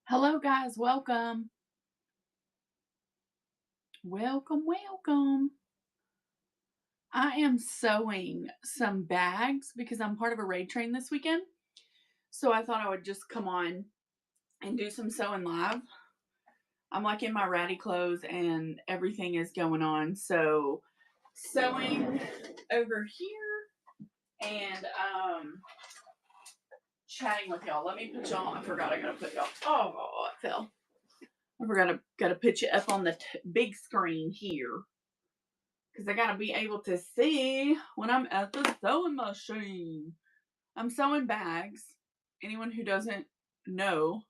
Hello, guys. Welcome. Welcome, welcome. I am sewing some bags because I'm part of a raid train this weekend. So I thought I would just come on and do some sewing live. I'm like in my ratty clothes and everything is going on. So sewing over here and chatting with y'all. Let me put y'all. I forgot I gotta put y'all. Oh, it fell. I forgot I gotta put you up on the big screen here. Because I got to be able to see when I'm at the sewing machine. I'm sewing bags. Anyone who doesn't know,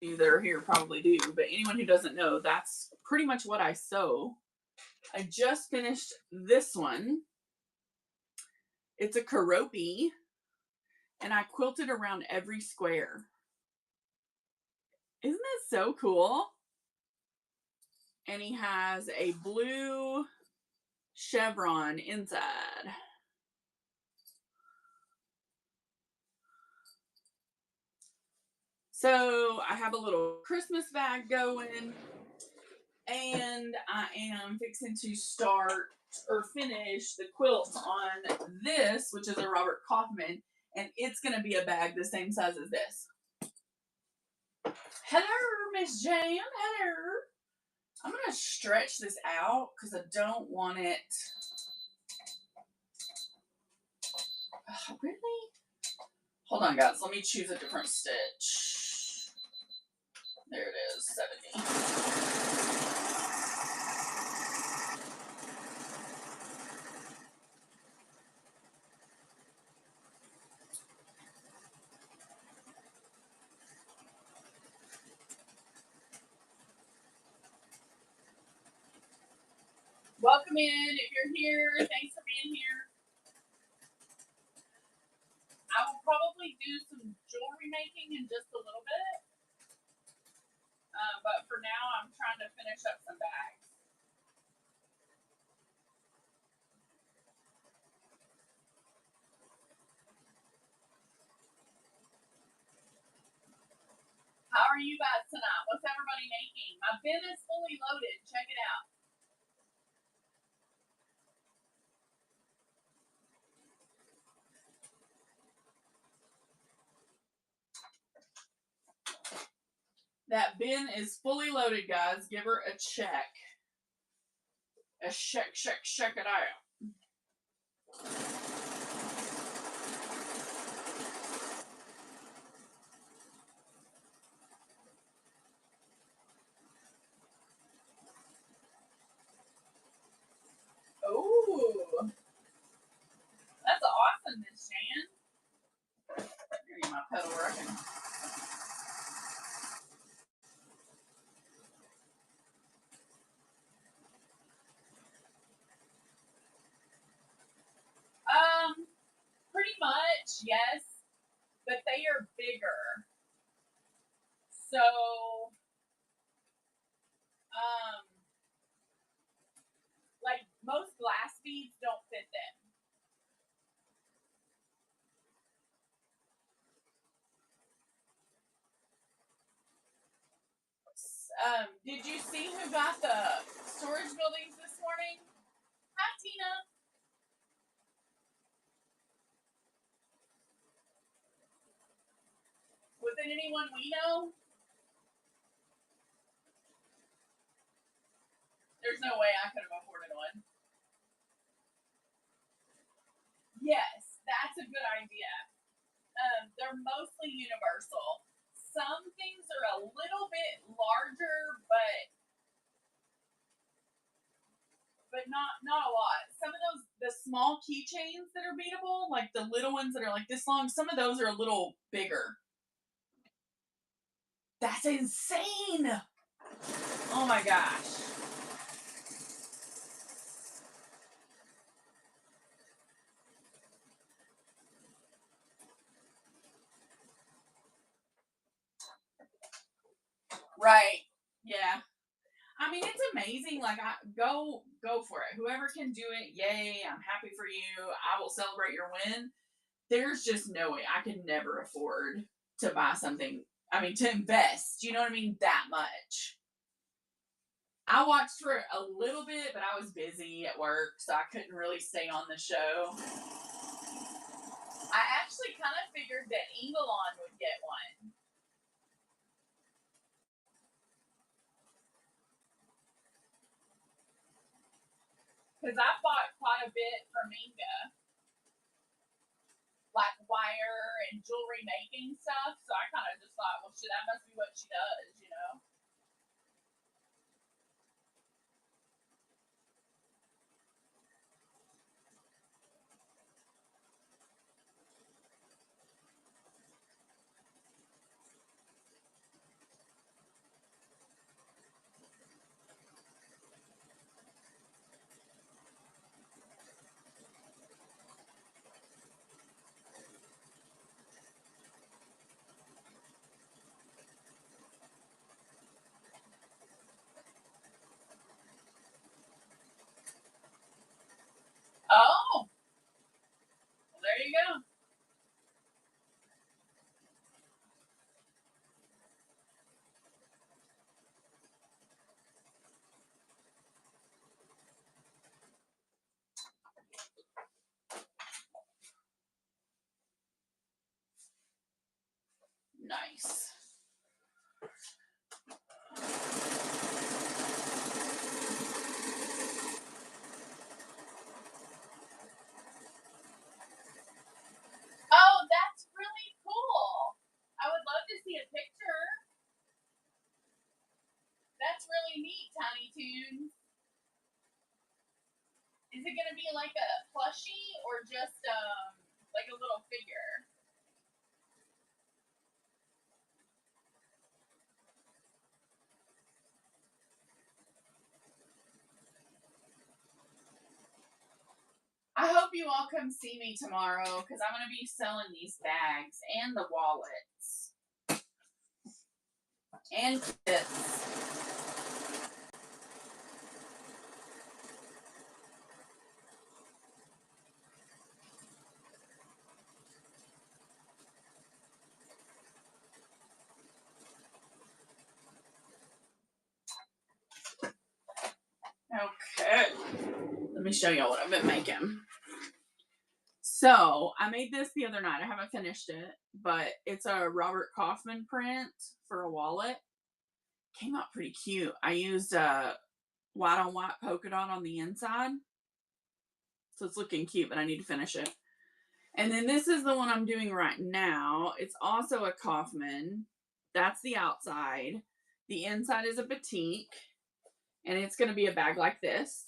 you that are here probably do, but anyone who doesn't know, that's pretty much what I sew. I just finished this one. It's a karopi, and I quilted around every square. Isn't that so cool? And he has a blue chevron inside. So I have a little Christmas bag going, and I am fixing to start or finish the quilt on this, which is a Robert Kaufman, and it's going to be a bag the same size as this. Hello, Miss Jane. Hello. I'm going to stretch this out because I don't want it. Really? Hold on, guys. Let me choose a different stitch. There it is, 70. Welcome in. If you're here, thanks for being here. I will probably do some jewelry making in just a little bit. But for now, I'm trying to finish up some bags. How are you guys tonight? What's everybody making? My bin is fully loaded. Check it out. That bin is fully loaded, guys. Give her a check. Check it out. Oh, that's awesome, Miss Jan. Give me my pedal working. Pretty much, yes, but they are bigger. So, like most glass beads don't fit them. Did you see who got the storage buildings this morning? Hi, Tina. Was it anyone we know? There's no way I could have afforded one. Yes, that's a good idea. They're mostly universal. Some things are a little bit larger, but not a lot. Some of those, the small keychains that are beatable, like the little ones that are like this long, some of those are a little bigger. That's insane. Oh my gosh. Right. Yeah. I mean, it's amazing. Like, go for it. Whoever can do it, yay! I'm happy for you. I will celebrate your win. There's just no way I could never afford to buy something I mean, to invest. You know what I mean? That much. I watched for a little bit, but I was busy at work, so I couldn't really stay on the show. I actually kind of figured that Engelon would get one. Because I bought quite a bit from Inga. Like wire and jewelry making stuff. So I kind of just thought, well, shit, that must be what she does, you know? Oh, well, there you go. Nice. Oh, that's really cool. I would love to see a picture. That's really neat, Tiny Toon. Is it gonna be like a plushie or just like a little figure? I hope you all come see me tomorrow because I'm gonna be selling these bags and the wallets and kits. Okay. Let me show y'all what I've been making. So I made this the other night. I haven't finished it, but it's a Robert Kaufman print for a wallet. Came out pretty cute. I used white on white polka dot on the inside. So it's looking cute, but I need to finish it. And then this is the one I'm doing right now. It's also a Kaufman. That's the outside. The inside is a batik. And it's going to be a bag like this.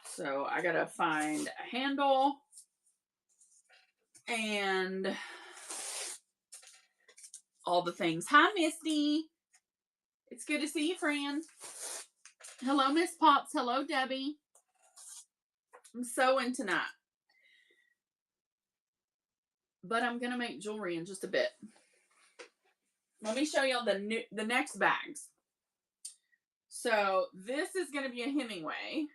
So I got to find a handle. And all the things. Hi, Misty. It's good to see you, friend. Hello, Miss Pops. Hello, Debbie. I'm sewing tonight. But I'm going to make jewelry in just a bit. Let me show y'all the next bags. So this is going to be a Hemingway.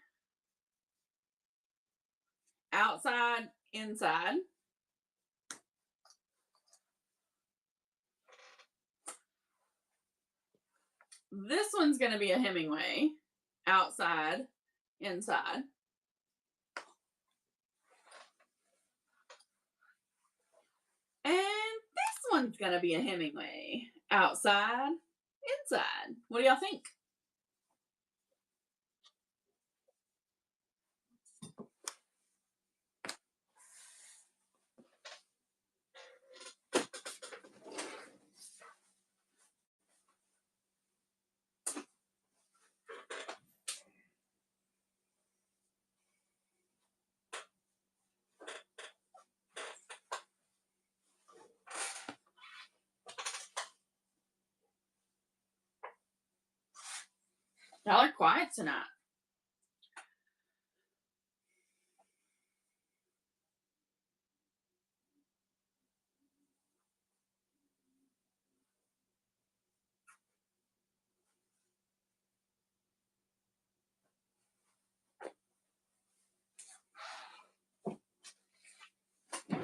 Outside, inside. This one's going to be a Hemingway. Outside, inside. And this one's going to be a Hemingway. Outside, inside. What do y'all think? Y'all are quiet tonight.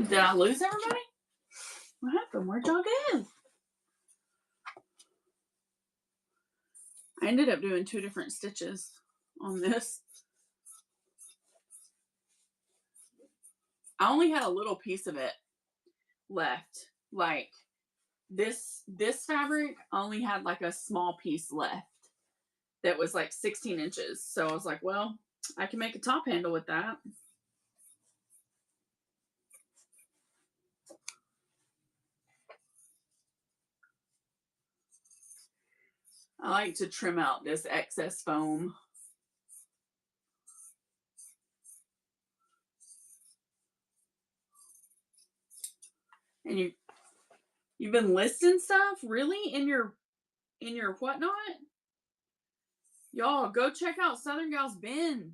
Did I lose everybody? What happened? Where'd y'all go? I ended up doing 2 different stitches on this. I only had a little piece of it left. Like this fabric only had like a small piece left that was like 16 inches. So I was like, well, I can make a top handle with that. I like to trim out this excess foam. And you've been listing stuff really in your whatnot? Y'all go check out Southern Gals Bin.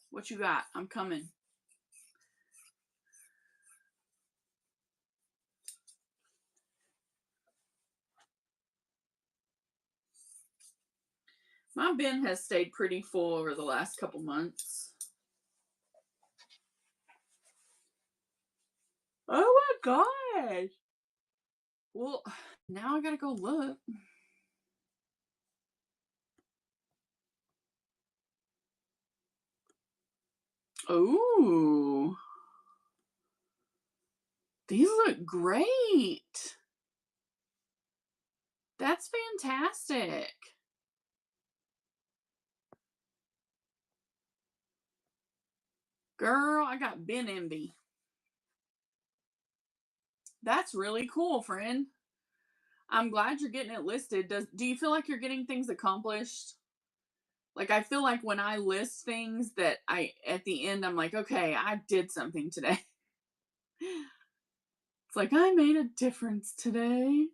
What you got? I'm coming. My bin has stayed pretty full over the last couple months. Oh my gosh. Well, now I gotta go look. Oh, these look great. That's fantastic. Girl, I got bin envy. That's really cool, friend. I'm glad you're getting it listed. Do you feel like you're getting things accomplished? Like, I feel like when I list things that at the end, I'm like, okay, I did something today. It's like, I made a difference today.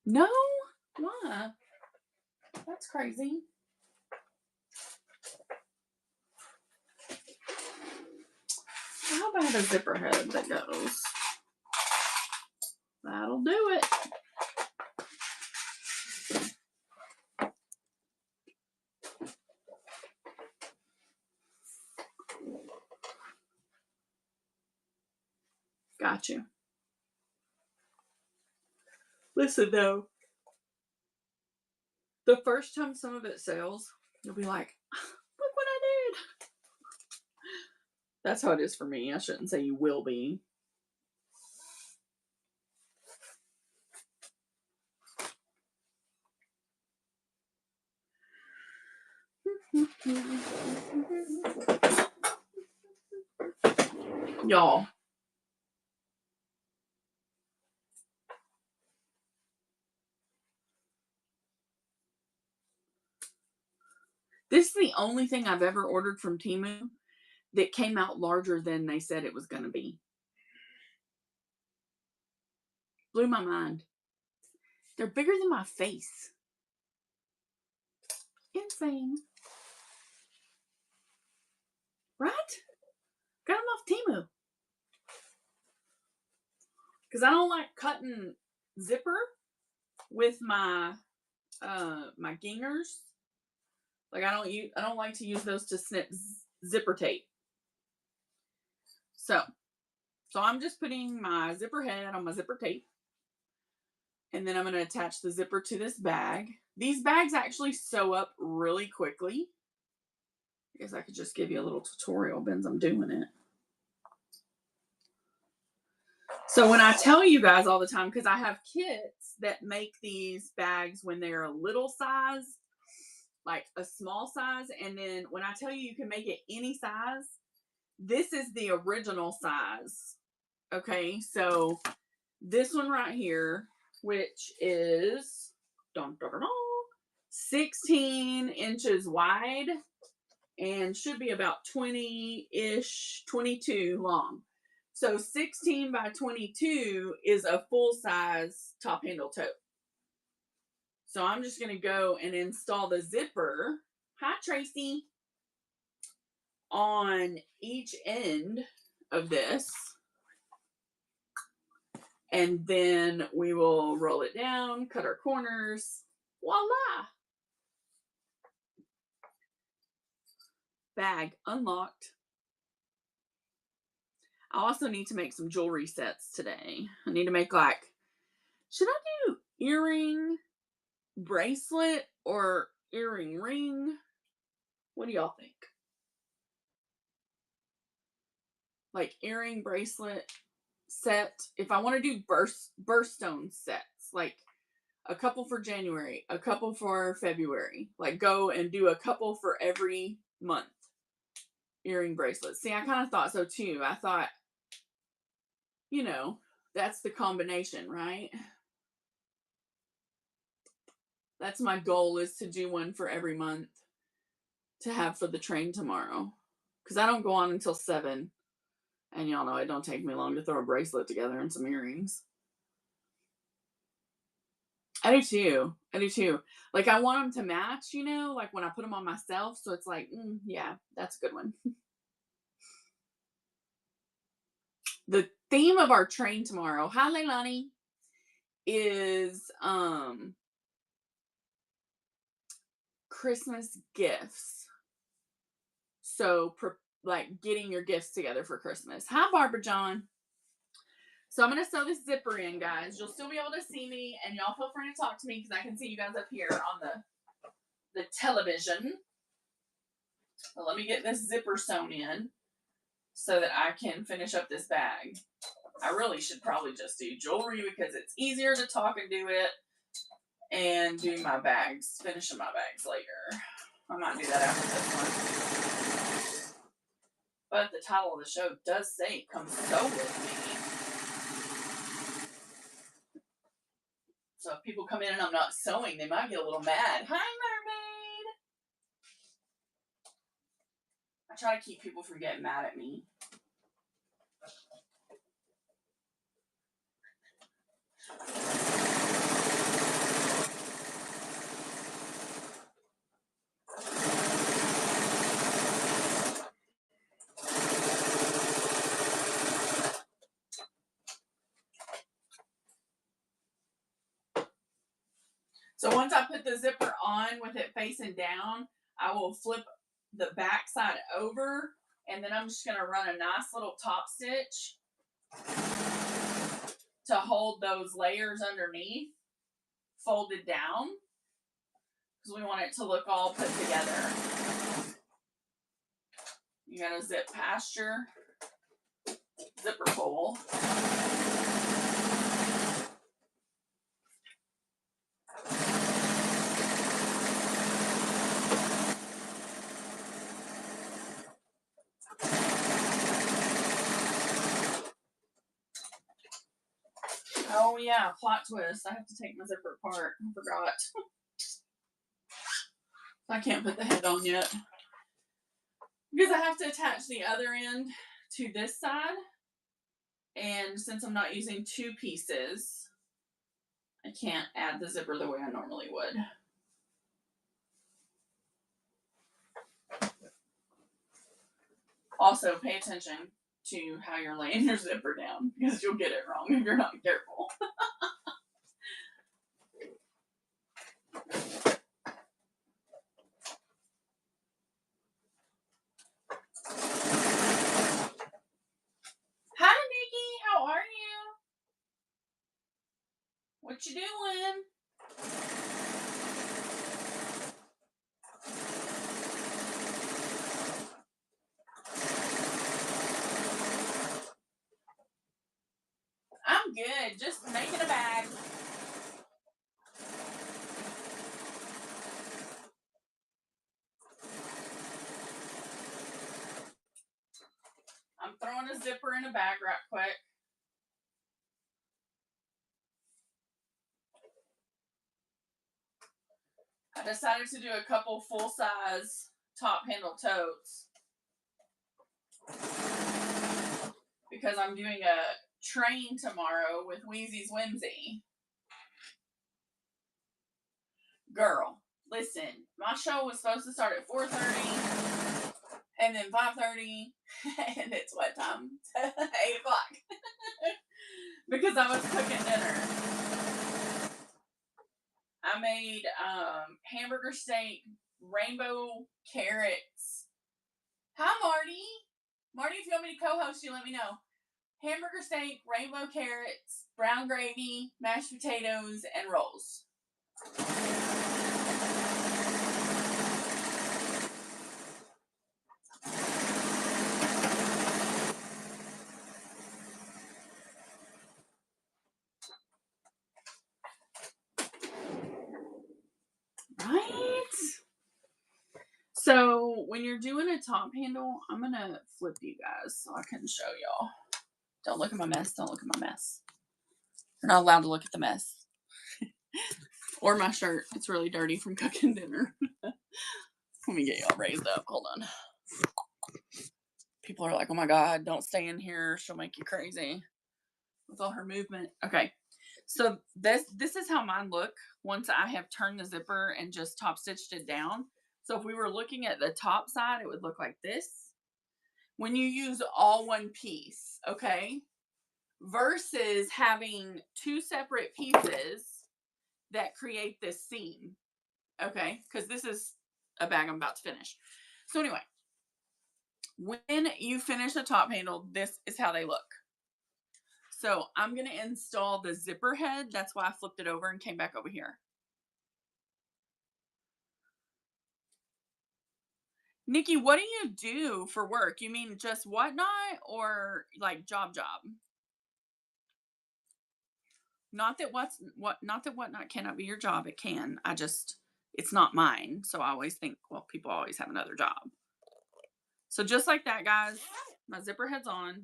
No? Why? That's crazy. How about a zipper head that goes? That'll do it. Got you. Listen though, the first time some of it sells, you'll be like, look what I did. That's how it is for me. I shouldn't say you will be. Y'all. This is the only thing I've ever ordered from Temu that came out larger than they said it was going to be. Blew my mind. They're bigger than my face. Insane. Right? Got them off Temu. Because I don't like cutting zipper with my my gingers. Like I don't like to use those to snip zipper tape. So I'm just putting my zipper head on my zipper tape. And then I'm going to attach the zipper to this bag. These bags actually sew up really quickly. I guess I could just give you a little tutorial, Benz, I'm doing it. So when I tell you guys all the time, because I have kits that make these bags when they're a little size, like a small size, and then when I tell you can make it any size, this is the original size. Okay, so this one right here, which is 16 inches wide and should be about 20-ish, 22 long. So 16 by 22 is a full-size top handle tote. So I'm just going to go and install the zipper. Hi, Tracy. On each end of this. And then we will roll it down, cut our corners. Voila! bag unlocked. I also need to make some jewelry sets today. I need to make should I do earring, bracelet, or earring ring? What do y'all think? Like earring, bracelet set. If I want to do birthstone sets, like a couple for January, a couple for February, like go and do a couple for every month. Earring bracelets. See, I kind of thought so too. I thought, that's the combination, right? That's my goal, is to do one for every month to have for the train tomorrow. Because I don't go on until 7. And y'all know it don't take me long to throw a bracelet together and some earrings. I do too. Like, I want them to match, like when I put them on myself. So it's like, yeah, that's a good one. The theme of our train tomorrow, hi Leilani, is Christmas gifts. So getting your gifts together for Christmas. Hi Barbara John. So I'm going to sew this zipper in, guys. You'll still be able to see me, and y'all feel free to talk to me because I can see you guys up here on the television. Well, let me get this zipper sewn in so that I can finish up this bag. I really should probably just do jewelry because it's easier to talk and do it, and do my bags, finishing my bags later. I might do that after this one. But the title of the show does say, "Come sew with me." So if people come in and I'm not sewing, they might get a little mad. Hi, mermaid. I try to keep people from getting mad at me. So once I put the zipper on with it facing down, I will flip the back side over, and then I'm just going to run a nice little top stitch to hold those layers underneath folded down, because we want it to look all put together. You got to zip past your zipper hole. Oh yeah, plot twist. I have to take my zipper apart. I forgot. I can't put the head on yet, because I have to attach the other end to this side. And since I'm not using 2 pieces, I can't add the zipper the way I normally would. Also, pay attention to how you're laying your zipper down, because you'll get it wrong if you're not careful. Hi, Nikki. How are you? What you doing? I'm good. Just making a bag. I'm throwing a zipper in a bag right quick. I decided to do a couple full-size top handle totes because I'm doing a train tomorrow with Wheezy's Whimsy. Girl, listen, my show was supposed to start at 4:30 and then 5:30, and it's what time? 8 o'clock. Because I was cooking dinner. I made hamburger steak, rainbow carrots, Hi, Marty. Marty, if you want me to co-host you, let me know. Hamburger steak, rainbow carrots, brown gravy, mashed potatoes, and rolls. Right? So when you're doing a top handle, I'm going to flip you guys so I can show y'all. Don't look at my mess. Don't look at my mess. You're not allowed to look at the mess. Or my shirt. It's really dirty from cooking dinner. Let me get y'all raised up. Hold on. People are like, oh my God, don't stay in here. She'll make you crazy with all her movement. Okay. So this is how mine look once I have turned the zipper and just top stitched it down. So if we were looking at the top side, it would look like this. When you use all one piece, okay? Versus having two separate pieces that create this seam, okay? Because this is a bag I'm about to finish. So anyway, when you finish a top handle, this is how they look. So I'm going to install the zipper head. That's why I flipped it over and came back over here. Nikki, what do you do for work? You mean just whatnot or like job? Not that whatnot cannot be your job. It can. It's not mine. So I always think, well, people always have another job. So just like that, guys, my zipper head's on.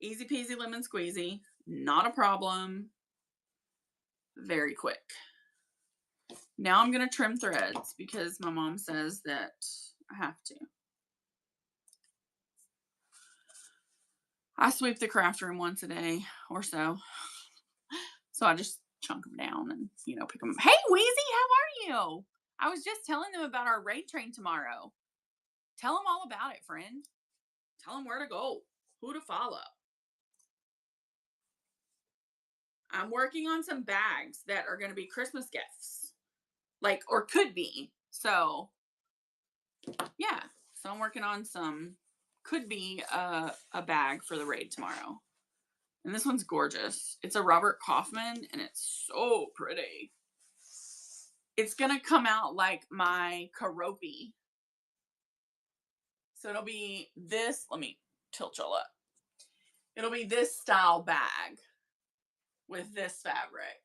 Easy peasy lemon squeezy. Not a problem. Very quick. Now I'm going to trim threads because my mom says that I have to. I sweep the craft room once a day or so. So I just chunk them down and, pick them up. Hey, Wheezy, how are you? I was just telling them about our raid train tomorrow. Tell them all about it, friend. Tell them where to go, who to follow. I'm working on some bags that are going to be Christmas gifts. Or could be. So, yeah. So I'm working on could be a bag for the raid tomorrow. And this one's gorgeous. It's a Robert Kaufman, and it's so pretty. It's going to come out like my Karopi. So it'll be this. Let me tilt y'all up. It'll be this style bag with this fabric.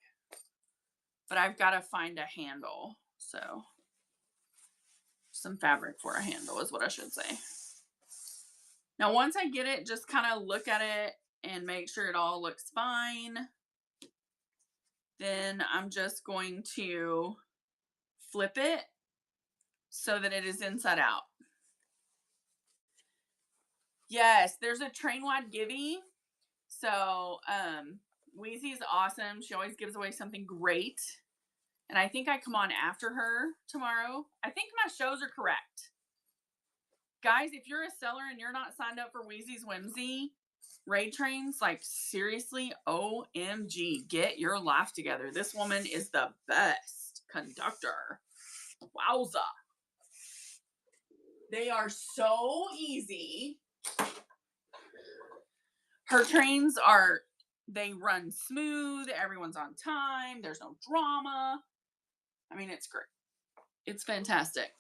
But I've got to find a handle. So some fabric for a handle is what I should say. Now, once I get it, just kind of look at it and make sure it all looks fine. Then I'm just going to flip it so that it is inside out. Yes, there's a train-wide givey. So, Wheezy's awesome. She always gives away something great. And I think I come on after her tomorrow. I think my shows are correct. Guys, if you're a seller and you're not signed up for Wheezy's Whimsy raid trains, seriously, OMG, get your life together. This woman is the best conductor. Wowza. They are so easy. Her trains they run smooth. Everyone's on time. There's no drama. I mean, it's great. It's fantastic.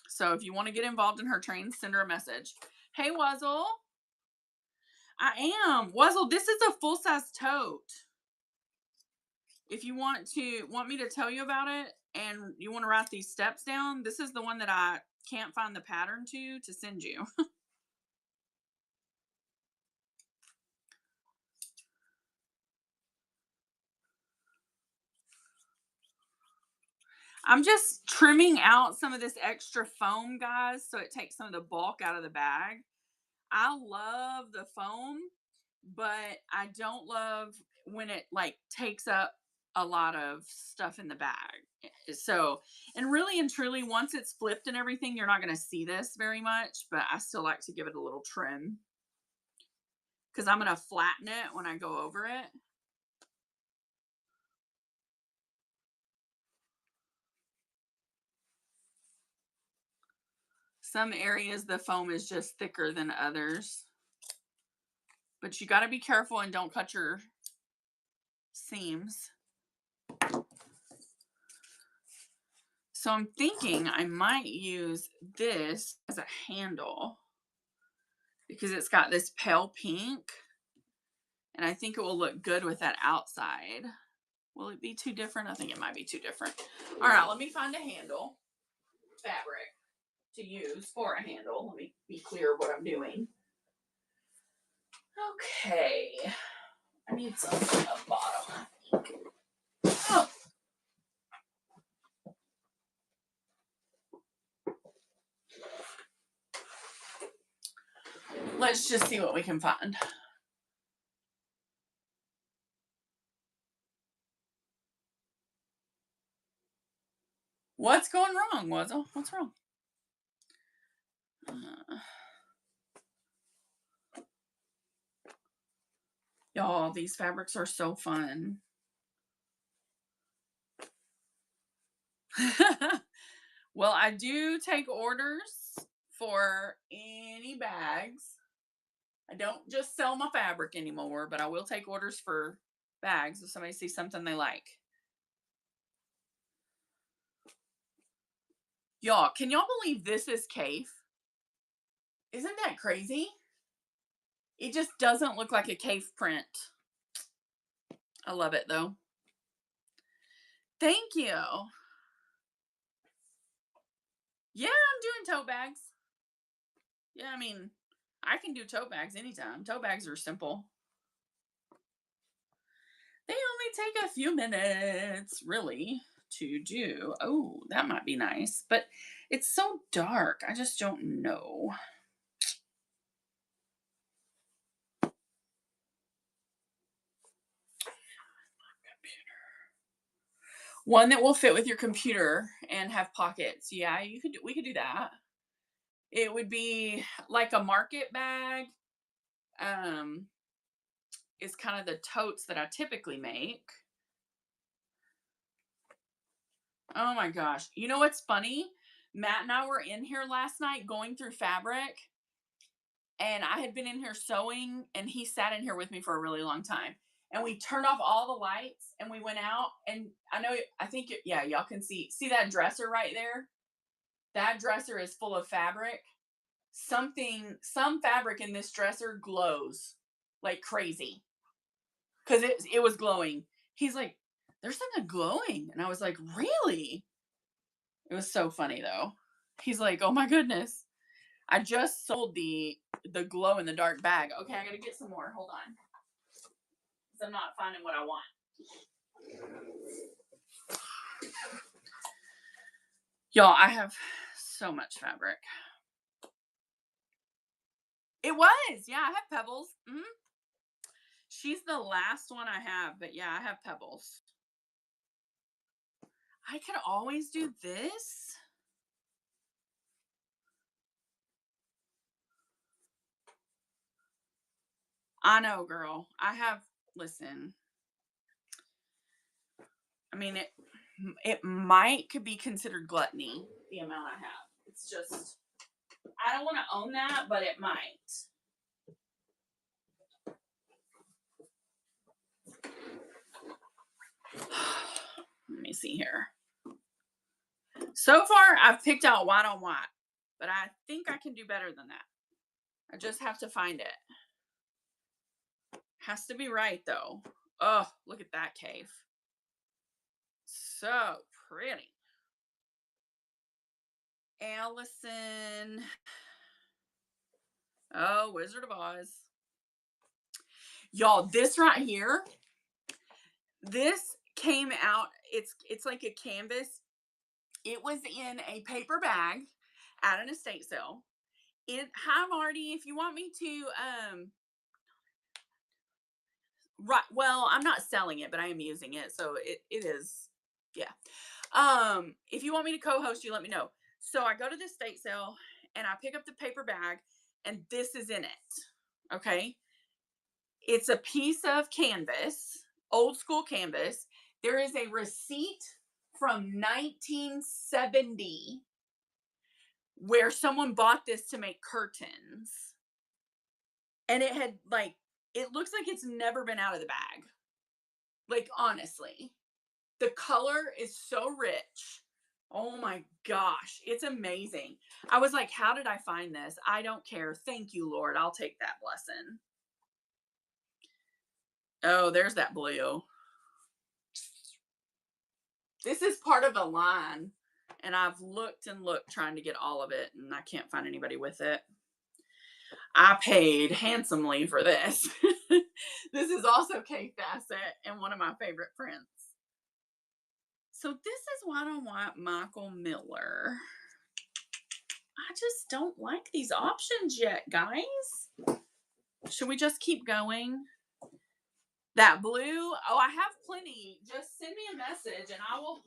So if you want to get involved in her trains, send her a message. Hey, Wuzzle. I am. Wuzzle, this is a full-size tote. If you want me to tell you about it and you want to write these steps down, this is the one that I can't find the pattern to send you. I'm just trimming out some of this extra foam, guys, so it takes some of the bulk out of the bag. I love the foam, but I don't love when it takes up a lot of stuff in the bag. So, and really and truly, once it's flipped and everything, you're not going to see this very much, but I still like to give it a little trim because I'm going to flatten it when I go over it. Some areas the foam is just thicker than others. But you got to be careful and don't cut your seams. So I'm thinking I might use this as a handle because it's got this pale pink. And I think it will look good with that outside. Will it be too different? I think it might be too different. All right, let me find a handle fabric to use for a handle. Let me be clear what I'm doing. Okay. I need something at the bottom, I think. Oh. Let's just see what we can find. What's going wrong, Wazzle? What's wrong? Y'all, these fabrics are so fun. Well, I do take orders for any bags. I don't just sell my fabric anymore, but I will take orders for bags if somebody sees something they like. Y'all, can y'all believe this is Kaffe? Isn't that crazy? It just doesn't look like a Kaffe print. I love it though. Thank you. Yeah, I'm doing tote bags. Yeah, I mean, I can do tote bags anytime. Tote bags are simple. They only take a few minutes, really, to do. Oh, that might be nice, but it's so dark. I just don't know. One that will fit with your computer and have pockets. Yeah, we could do that. It would be like a market bag. Is kind of the totes that I typically make. Oh my gosh. You know what's funny? Matt and I were in here last night going through fabric, and I had been in here sewing, and he sat in here with me for a really long time. And we turned off all the lights and we went out, and I think, yeah, y'all can see that dresser right there? That dresser is full of fabric. Some fabric in this dresser glows like crazy. Because it was glowing. He's like, there's something glowing. And I was like, really? It was so funny though. He's like, oh my goodness. I just sold the glow in the dark bag. Okay, I gotta get some more. Hold on. Because I'm not finding what I want. Y'all, I have so much fabric. It was. Yeah, I have Pebbles. Mm-hmm. She's the last one I have, but yeah, I have Pebbles. I could always do this. I know, girl. Listen. I mean, it could be considered gluttony, the amount I have. It's just, I don't want to own that, but it might. Let me see here. So far, I've picked out white on white, but I think I can do better than that. I just have to find it. Has to be right, though. Oh, look at that Kaffe. So pretty. Allison. Oh, Wizard of Oz. Y'all, this right here, this came out, it's like a canvas. It was in a paper bag at an estate sale. Hi Marty, if you want me to right, well, I'm not selling it, but I am using it, so it is, yeah. If you want me to co-host you, let me know. So I go to the estate sale and I pick up the paper bag, and this is in it. Okay, it's a piece of canvas, old school canvas. There is a receipt from 1970 where someone bought this to make curtains. And it had like, it looks like it's never been out of the bag. Like, honestly, the color is so rich. Oh my gosh, it's amazing. I was like, how did I find this? I don't care. Thank you, Lord. I'll take that blessing. Oh, there's that blue. This is part of a line, and I've looked and looked trying to get all of it, and I can't find anybody with it. I paid handsomely for this. This is also Kay Fassett and one of my favorite prints. So this is White on White Michael Miller. I just don't like these options yet, guys. Should we just keep going? That blue, oh, I have plenty. Just send me a message and I will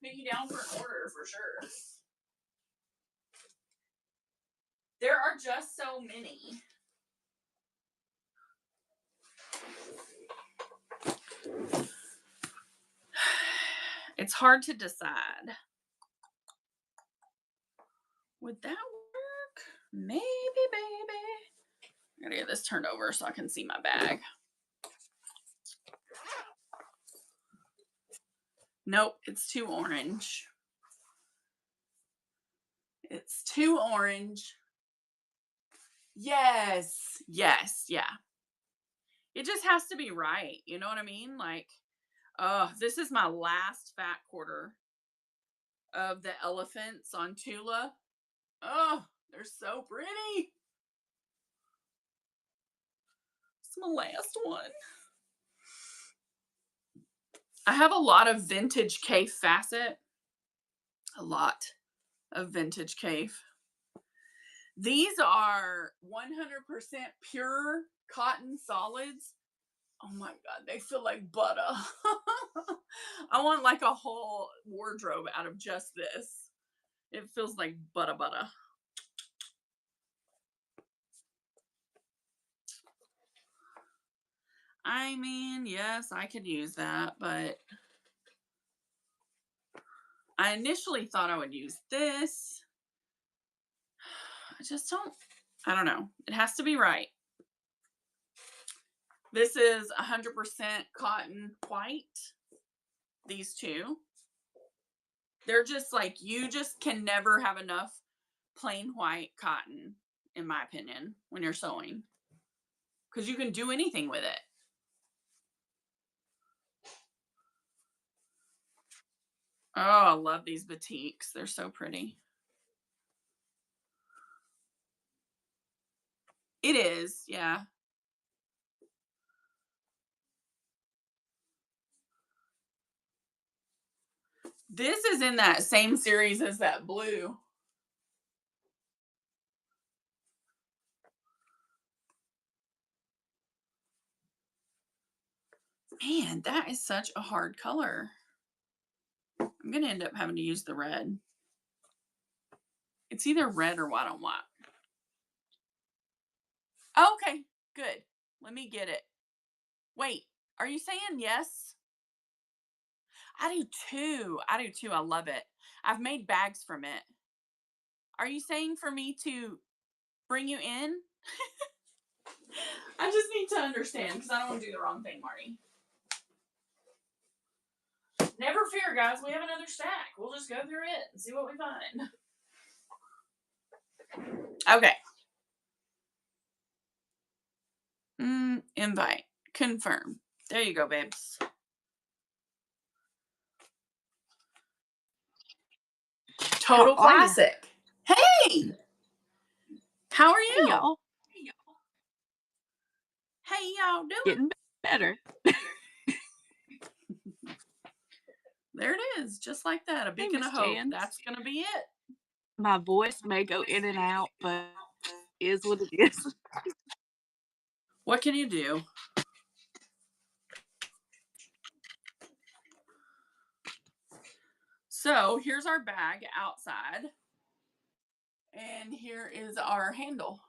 put you down for an order for sure. There are just so many. It's hard to decide. Would that work? Maybe, baby. I gotta get this turned over so I can see my bag. Nope, it's too orange. It's too orange. Yes, yes, yeah. It just has to be right. You know what I mean? Like, oh, this is my last fat quarter of the elephants on Tula. Oh, they're so pretty. It's my last one. I have a lot of vintage Kay Fassett. A lot of vintage Kay. These are 100% pure cotton solids. Oh my God, they feel like butter. I want like a whole wardrobe out of just this. It feels like butter. I mean, yes, I could use that, but I initially thought I would use this. I don't know. It has to be right. This is 100% cotton white. These two. They're just like, you just can never have enough plain white cotton, in my opinion, when you're sewing. Because you can do anything with it. Oh, I love these batiks. They're so pretty. It is, yeah. This is in that same series as that blue. Man, that is such a hard color. I'm going to end up having to use the red. It's either red or white on white. Okay, good. Let me get it. Wait, are you saying yes? I do too. I love it. I've made bags from it. Are you saying for me to bring you in? I just need to understand because I don't want to do the wrong thing, Marty. Never fear, guys. We have another stack. We'll just go through it and see what we find. Okay. Invite. Confirm. There you go, babes. Total classic. Hey! How are you? Hey, y'all. Hey, y'all doing? Getting better. There it is. Just like that. A beacon of hope. That's going to be it. My voice may go in and out, but it is what it is. What can you do? So here's our bag outside. And here is our handle.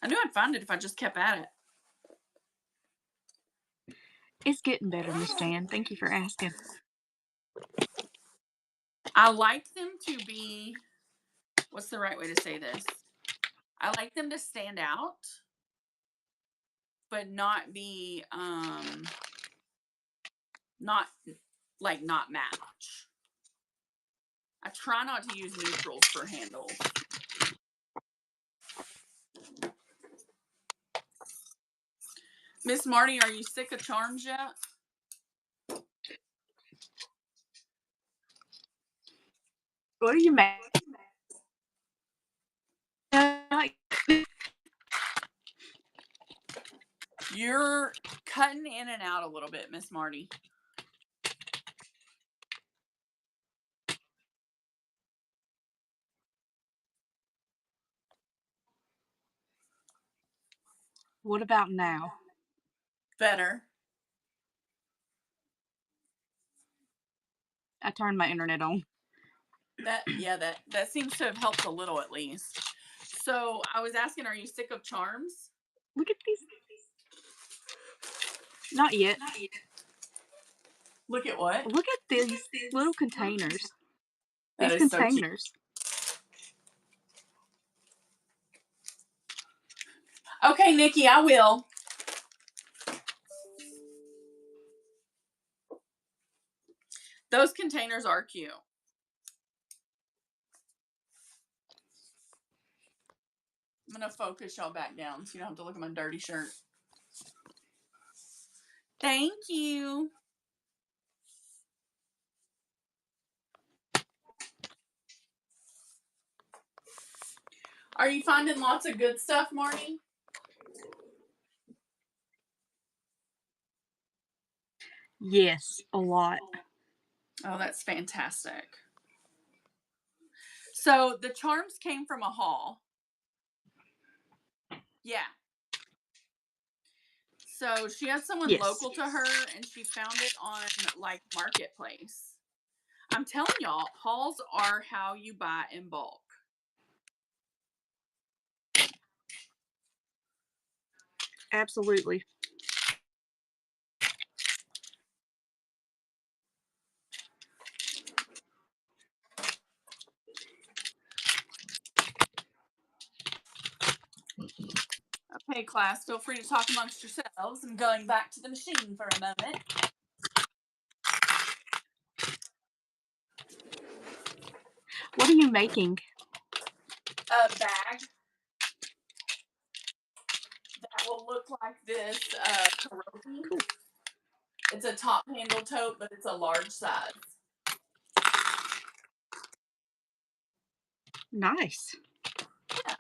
I knew I'd find it if I just kept at it. It's getting better, Miss Jan. Thank you for asking. I like them to be, what's the right way to say this? I like them to stand out, but not be, not match. I try not to use neutrals for handles. Miss Marty, are you sick of charms yet? What do you make? You're cutting in and out a little bit, Miss Marty. What about now? Better. I turned my internet on. That seems to have helped a little at least. So I was asking, are you sick of charms? Look at these. Not yet. Look at what? Look at these little containers. That These is so cute. containers. Okay, Nikki, I will. Those containers are cute. I'm going to focus y'all back down so you don't have to look at my dirty shirt. Thank you. Are you finding lots of good stuff, Marty? Yes, a lot. Oh, that's fantastic. So the charms came from a haul. Yeah. So she had someone local to her, and she found it on like Marketplace. I'm telling y'all, hauls are how you buy in bulk. Absolutely. Okay, class, feel free to talk amongst yourselves. I'm going back to the machine for a moment. What are you making? A bag that will look like this pierogi. Cool. It's a top handle tote, but it's a large size. Nice. Yeah.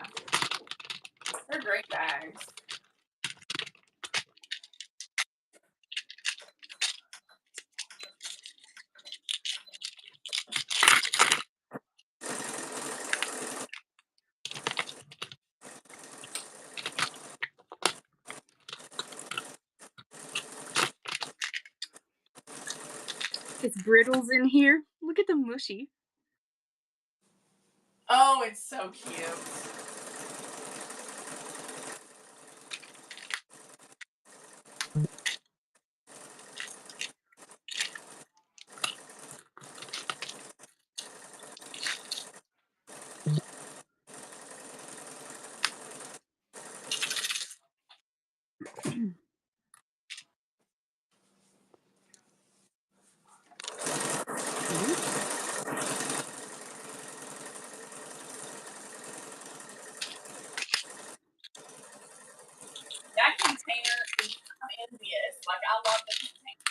They're great bags. It's brittles in here. Look at the mushy. Oh, it's so cute. That container is envious. Like, I love the container.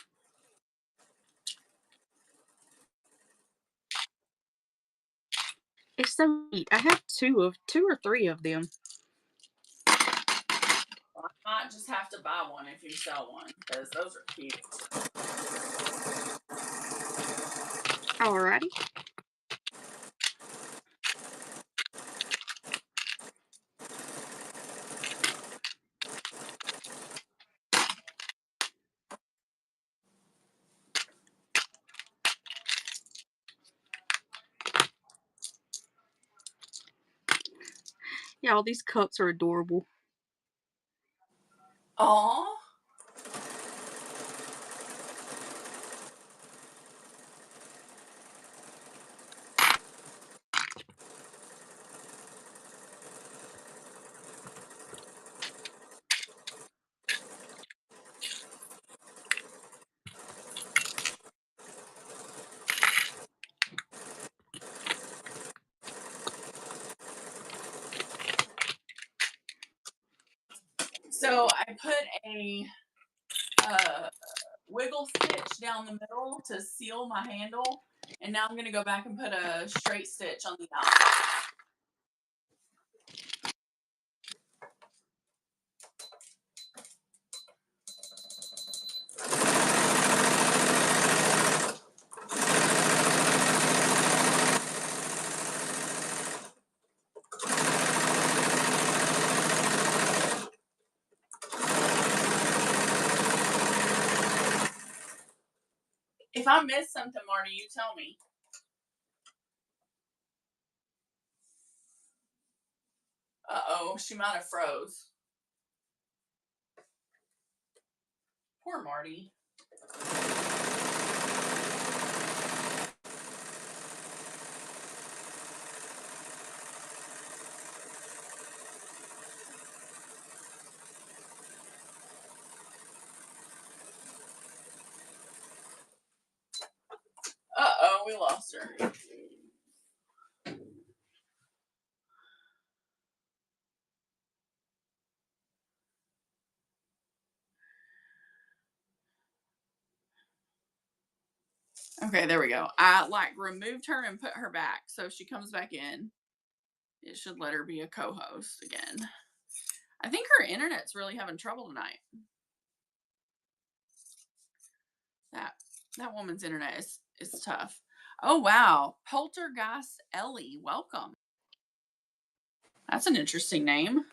It's so neat. I have two or three of them. Well, I might just have to buy one if you sell one, because those are cute. Alrighty. Yeah, all these cups are adorable. Aw. I put a wiggle stitch down the middle to seal my handle, and now I'm going to go back and put a straight stitch on the outside. If I miss something, Marty, you tell me. Uh-oh, she might have froze. Poor Marty. Uh-oh, we lost her. Okay, there we go. I removed her and put her back. So if she comes back in, it should let her be a co-host again. I think her internet's really having trouble tonight. That woman's internet is tough. Oh wow. Poltergeist Ellie, welcome. That's an interesting name.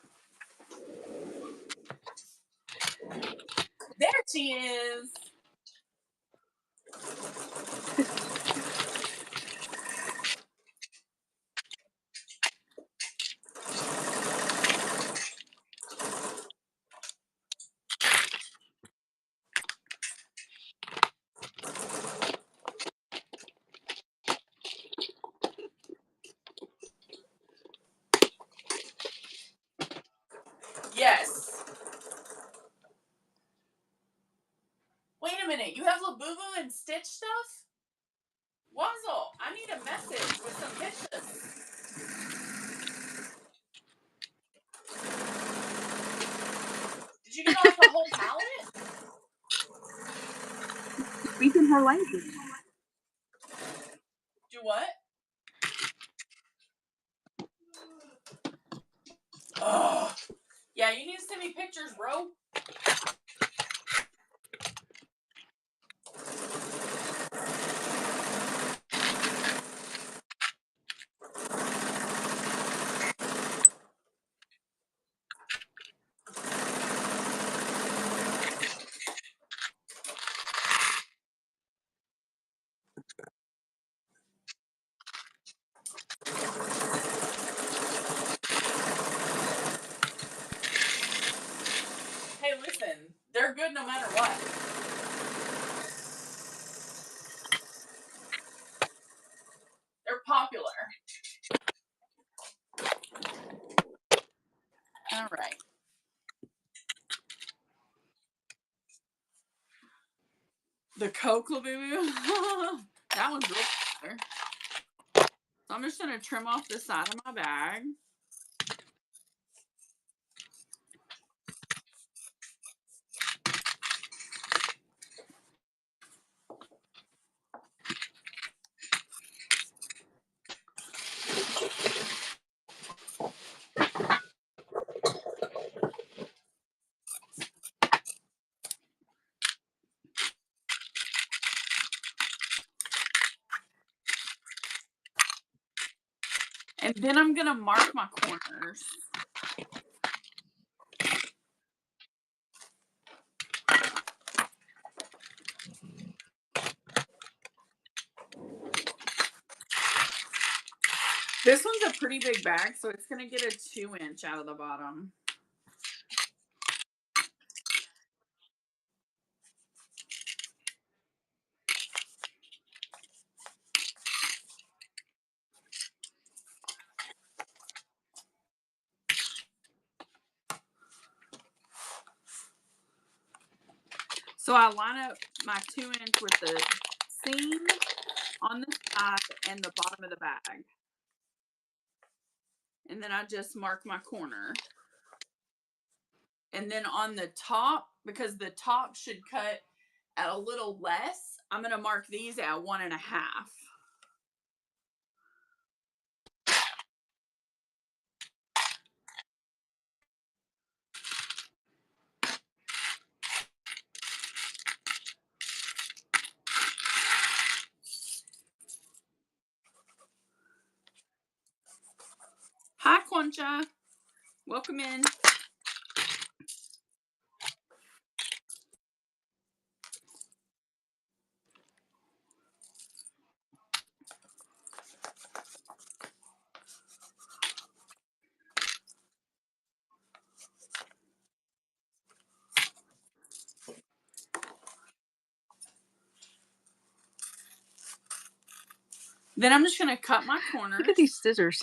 There she is. Yes. Wait a minute. You have Labubu and Stitch stuff? Wazzle, I need a message with some pictures. Did you get off the whole pallet? Speaking her language. Do what? Oh. Yeah, you need to send me pictures, bro. Hey, listen, they're good no matter what. They're popular. All right. The Coke Labubu. That one's real popular. So I'm just going to trim off the side of my bag. And then I'm going to mark my corners. This one's a pretty big bag, so it's going to get a 2-inch out of the bottom. So I line up my 2-inch with the seam on the side and the bottom of the bag. And then I just mark my corner. And then on the top, because the top should cut at a little less, I'm going to mark these at 1.5. Hi, Concha. Welcome in. Then I'm just going to cut my corners. Look at these scissors.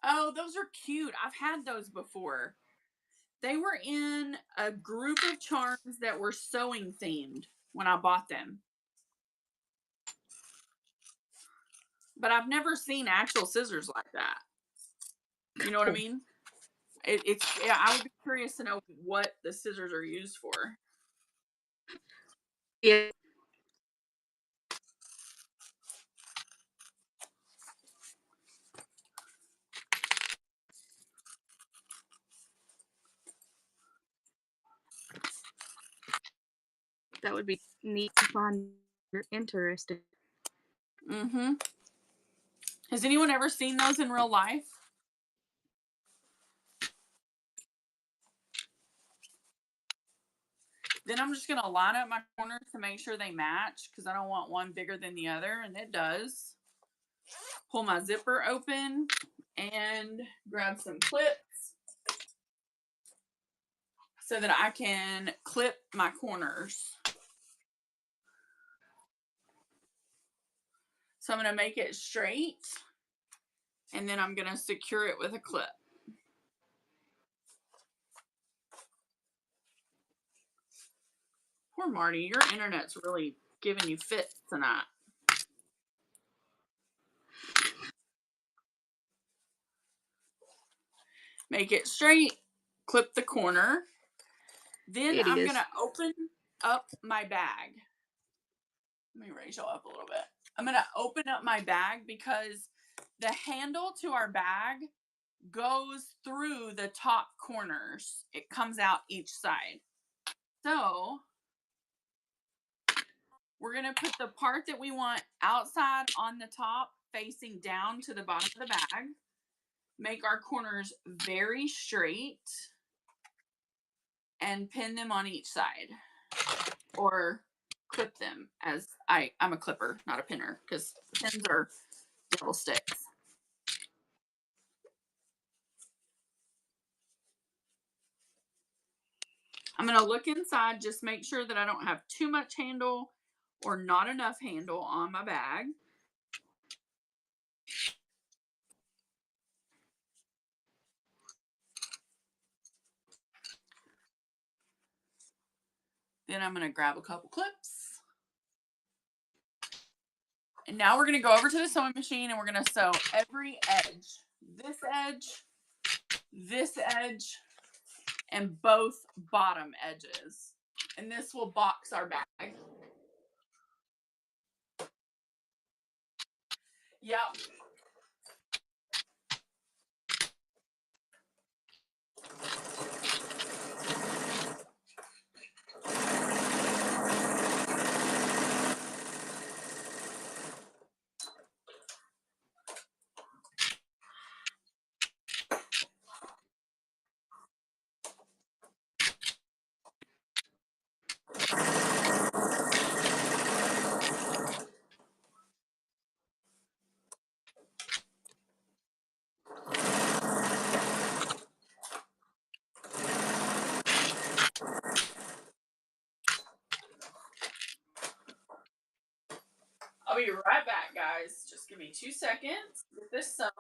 Oh, those are cute. I've had those before. They were in a group of charms that were sewing themed when I bought them. But I've never seen actual scissors like that. You know what I mean? I would be curious to know what the scissors are used for. Yeah. That would be neat to find. You're interested. Mm-hmm. Has anyone ever seen those in real life? Then I'm just going to line up my corners to make sure they match because I don't want one bigger than the other, and it does. Pull my zipper open and grab some clips so that I can clip my corners. So I'm going to make it straight, and then I'm going to secure it with a clip. Poor Marty, your internet's really giving you fits tonight. Make it straight, clip the corner. Then I'm going to open up my bag. Let me raise y'all up a little bit. I'm going to open up my bag because the handle to our bag goes through the top corners. It comes out each side. So we're going to put the part that we want outside on the top facing down to the bottom of the bag. Make our corners very straight and pin them on each side. Or clip them, as I'm a clipper, not a pinner, because pins are double sticks. I'm going to look inside, just make sure that I don't have too much handle or not enough handle on my bag. Then I'm going to grab a couple clips. And now we're going to go over to the sewing machine and we're going to sew every edge. This edge, and both bottom edges. And this will box our bag. Yep. I'll be right back, guys. Just give me 2 seconds. Get this sewn.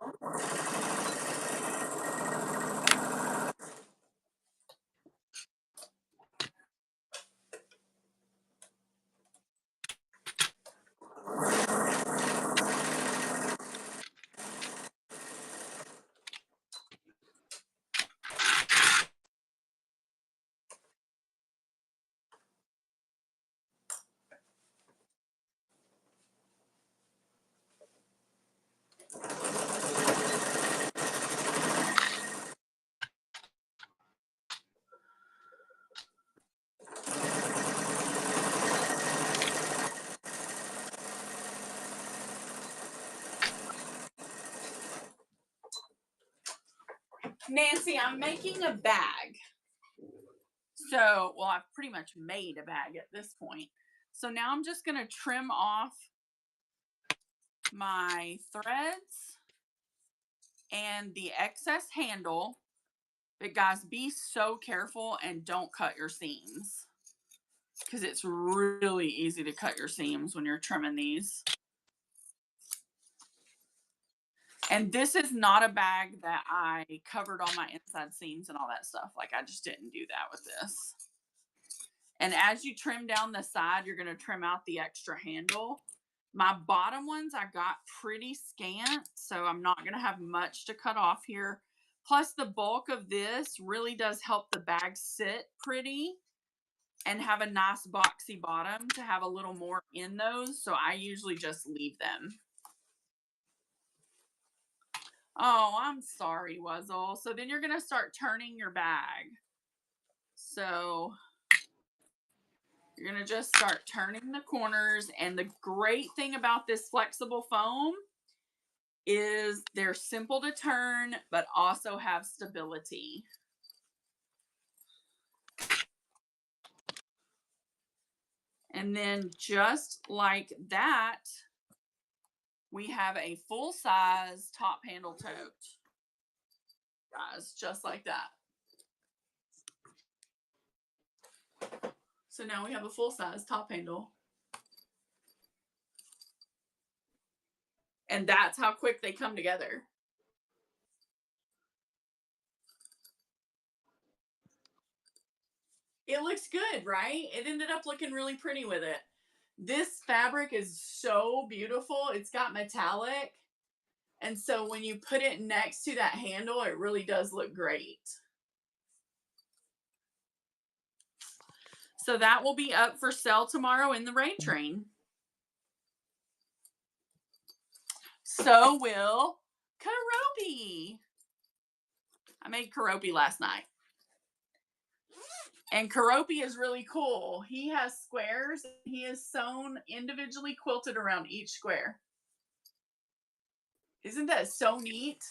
Nancy, I'm making a bag. So, well, I've pretty much made a bag at this point. So now I'm just going to trim off my threads and the excess handle. But guys, be so careful and don't cut your seams, because it's really easy to cut your seams when you're trimming these. And this is not a bag that I covered all my inside seams and all that stuff. Like, I just didn't do that with this. And as you trim down the side, you're going to trim out the extra handle. My bottom ones I got pretty scant, so I'm not going to have much to cut off here. Plus, the bulk of this really does help the bag sit pretty and have a nice boxy bottom to have a little more in those. So I usually just leave them. Oh, I'm sorry, Wuzzle. So then you're going to start turning your bag. So you're going to just start turning the corners. And the great thing about this flexible foam is they're simple to turn, but also have stability. And then just like that, we have a full-size top handle tote. Guys, just like that. So now we have a full-size top handle. And that's how quick they come together. It looks good, right? It ended up looking really pretty with it. This fabric is so beautiful. It's got metallic. And so when you put it next to that handle, it really does look great. So that will be up for sale tomorrow in the Rain Train. So will Karopi. I made Karopi last night. And Karopi is really cool. He has squares. He is sewn individually quilted around each square. Isn't that so neat?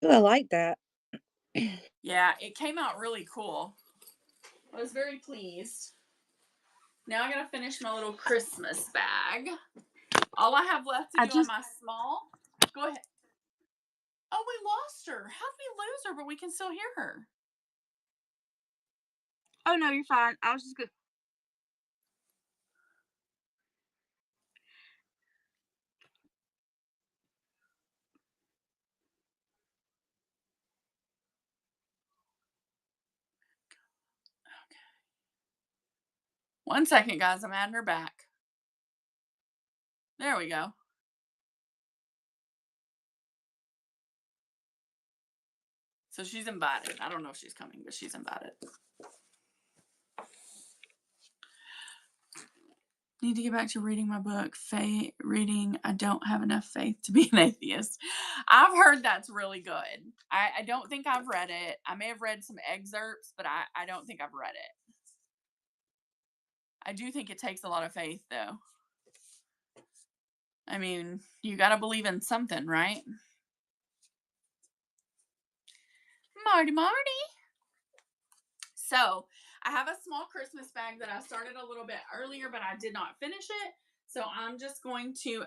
I like that. Yeah, it came out really cool. I was very pleased. Now I gotta finish my little Christmas bag. All I have left to do on my small. Go ahead. Oh, we lost her. How did we lose her? But we can still hear her. Oh, no, you're fine. I was just good. Okay. 1 second, guys. I'm adding her back. There we go. So she's invited. I don't know if she's coming, but she's invited. Need to get back to reading my book. Reading I Don't Have Enough Faith to Be an Atheist. I've heard that's really good. I don't think I've read it. I may have read some excerpts, but I don't think I've read it. I do think it takes a lot of faith, though. I mean, you got to believe in something, right? Marty. So I have a small Christmas bag that I started a little bit earlier, but I did not finish it. So I'm just going to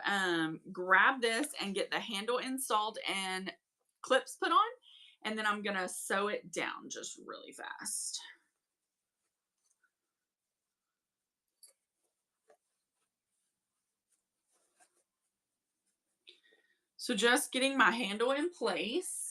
grab this and get the handle installed and clips put on. And then I'm going to sew it down just really fast. So just getting my handle in place.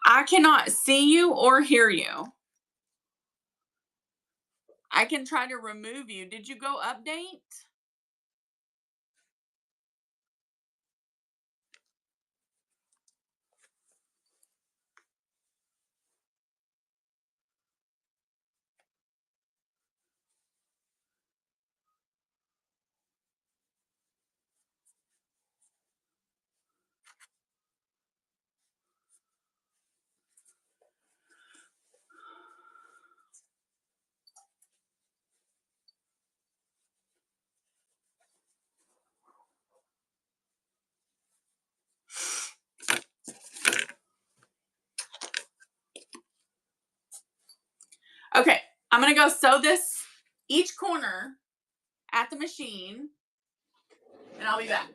I cannot see you or hear you. I can try to remove you. Did you go update? I'm going to go sew this each corner at the machine, and I'll be back.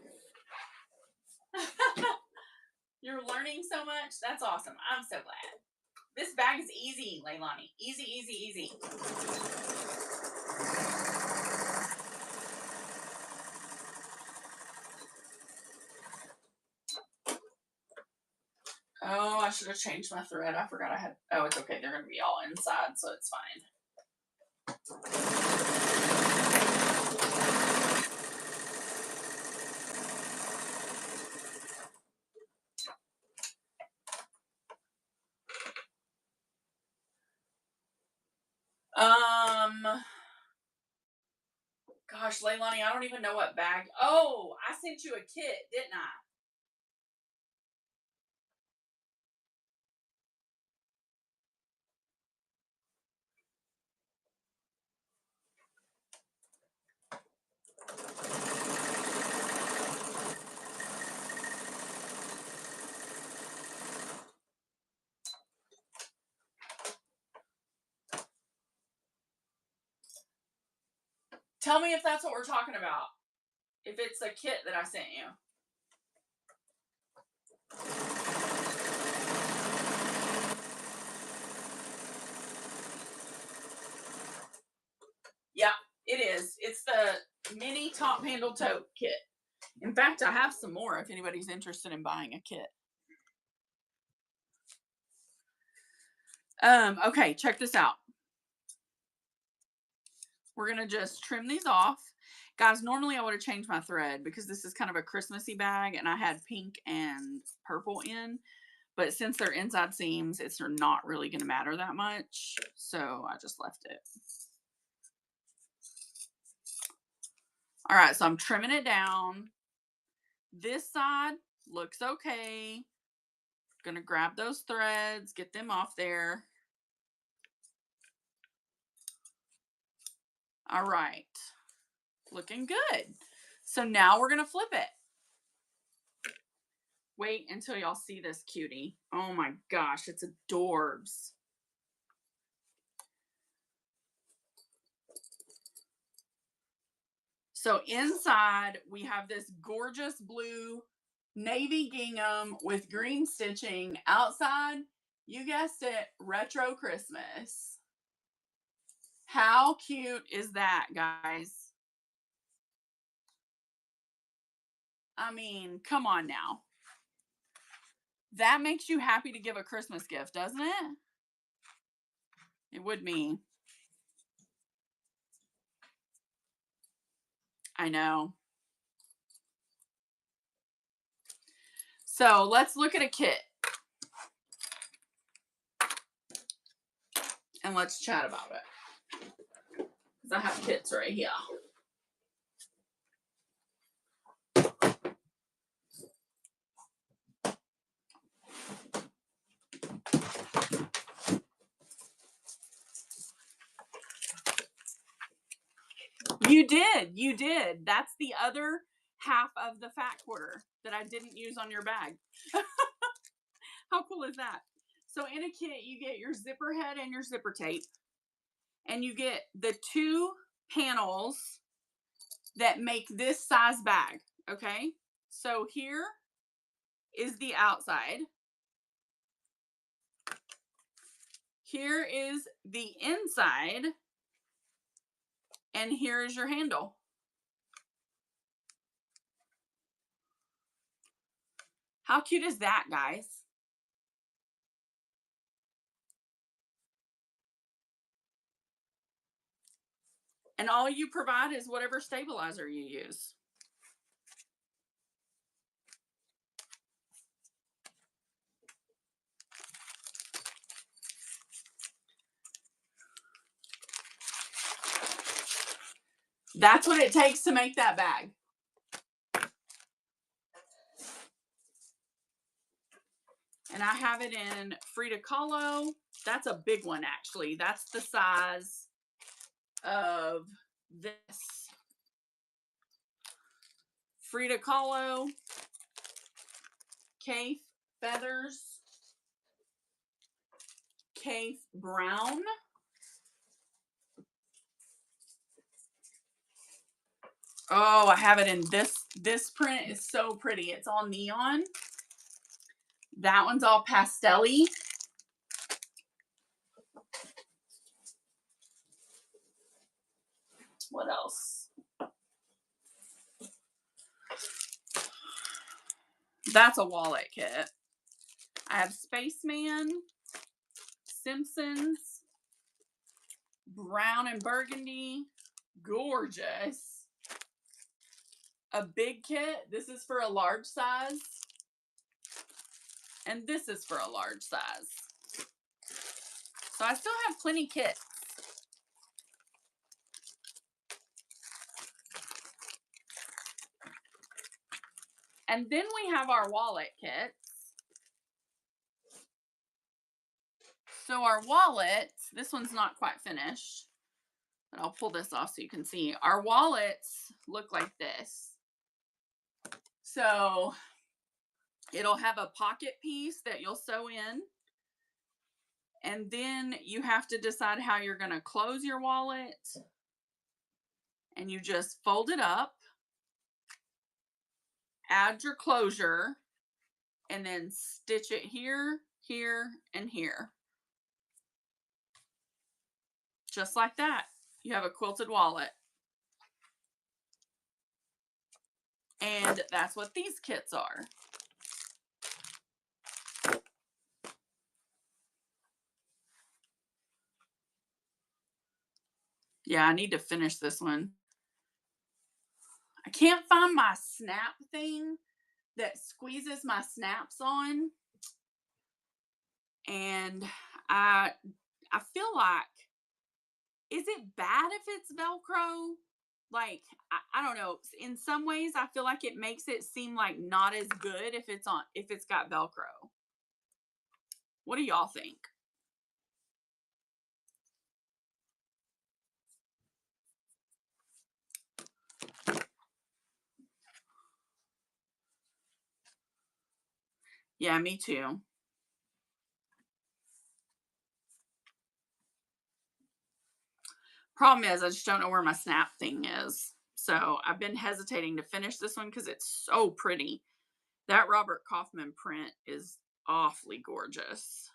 You're learning so much. That's awesome. I'm so glad. This bag is easy, Leilani. Easy, easy, easy. Oh, I should have changed my thread. I forgot I had. Oh, it's okay. They're going to be all inside, so it's fine. Gosh, Leilani, I don't even know what bag. Oh, I sent you a kit, didn't I? Tell me if that's what we're talking about. If it's a kit that I sent you. Yeah, it is. It's the mini top handle tote kit. In fact, I have some more if anybody's interested in buying a kit. Okay, check this out. We're going to just trim these off. Guys, normally I would have changed my thread because this is kind of a Christmassy bag and I had pink and purple in. But since they're inside seams, it's not really going to matter that much. So I just left it. All right, so I'm trimming it down. This side looks okay. Gonna grab those threads, get them off there. All right, looking good. So now we're gonna flip it. Wait until y'all see this cutie. Oh my gosh, it's adorbs. So inside we have this gorgeous blue navy gingham with green stitching. Outside, you guessed it, retro Christmas. How cute is that, guys? I mean, come on now. That makes you happy to give a Christmas gift, doesn't it? It would me. I know. So let's look at a kit. And let's chat about it. Because I have kits right here. You did. You did. That's the other half of the fat quarter that I didn't use on your bag. How cool is that? So in a kit, you get your zipper head and your zipper tape. And you get the 2 panels that make this size bag. Okay? So here is the outside. Here is the inside. And here is your handle. How cute is that, guys? And all you provide is whatever stabilizer you use. That's what it takes to make that bag. And I have it in Frida Kahlo. That's a big one, actually. That's the size of this. Frida Kahlo. Cafe Feathers. Cafe Brown. Oh, I have it in this print is so pretty. It's all neon. That one's all pastel-y. What else? That's a wallet kit. I have Spaceman, Simpsons, brown and burgundy, gorgeous. A big kit. This is for a large size. And this is for a large size. So I still have plenty kits. And then we have our wallet kits. So our wallets, this one's not quite finished, but I'll pull this off so you can see. Our wallets look like this. So it'll have a pocket piece that you'll sew in. And then you have to decide how you're going to close your wallet. And you just fold it up, add your closure, and then stitch it here, here, and here. Just like that. You have a quilted wallet. And that's what these kits are. Yeah, I need to finish this one. I can't find my snap thing that squeezes my snaps on. And I feel like, is it bad if it's Velcro? Like, I don't know. In some ways, I feel like it makes it seem like not as good if it's got Velcro. What do y'all think? Yeah, me too. Problem is, I just don't know where my snap thing is. So I've been hesitating to finish this one because it's so pretty. That Robert Kaufman print is awfully gorgeous.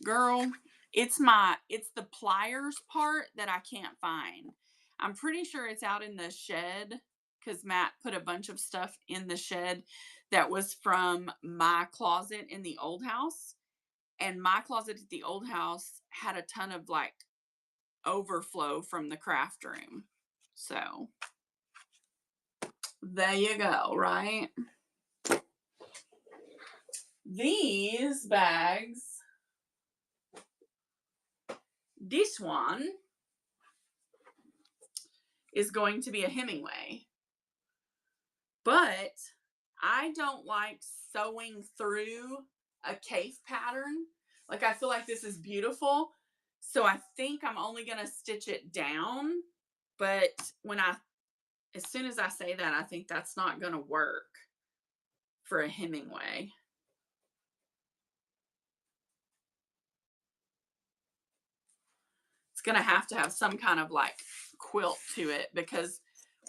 Girl, it's the pliers part that I can't find. I'm pretty sure it's out in the shed because Matt put a bunch of stuff in the shed that was from my closet in the old house. And my closet at the old house had a ton of like overflow from the craft room. So there you go, right? These bags, this one is going to be a Hemingway. But I don't like sewing through a cave pattern. Like, I feel like this is beautiful. So I think I'm only going to stitch it down. But as soon as I say that, I think that's not going to work for a Hemingway. It's going to have some kind of like quilt to it, because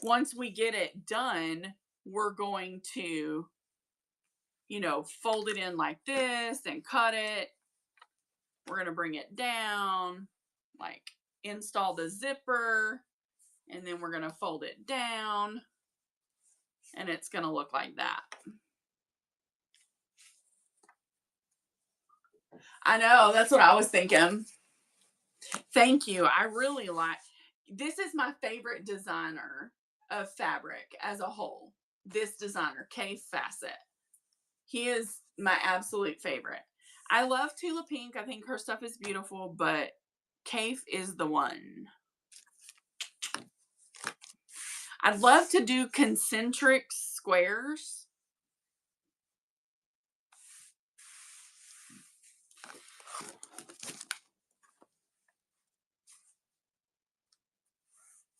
once we get it done, we're going to, fold it in like this and cut it. We're going to bring it down, like install the zipper, and then we're going to fold it down, and it's going to look like that. I know, that's what I was thinking. Thank you. I really like, this is my favorite designer of fabric as a whole. This designer, Kay Fassett. He is my absolute favorite. I love Tula Pink. I think her stuff is beautiful, but Kaif is the one. I'd love to do concentric squares.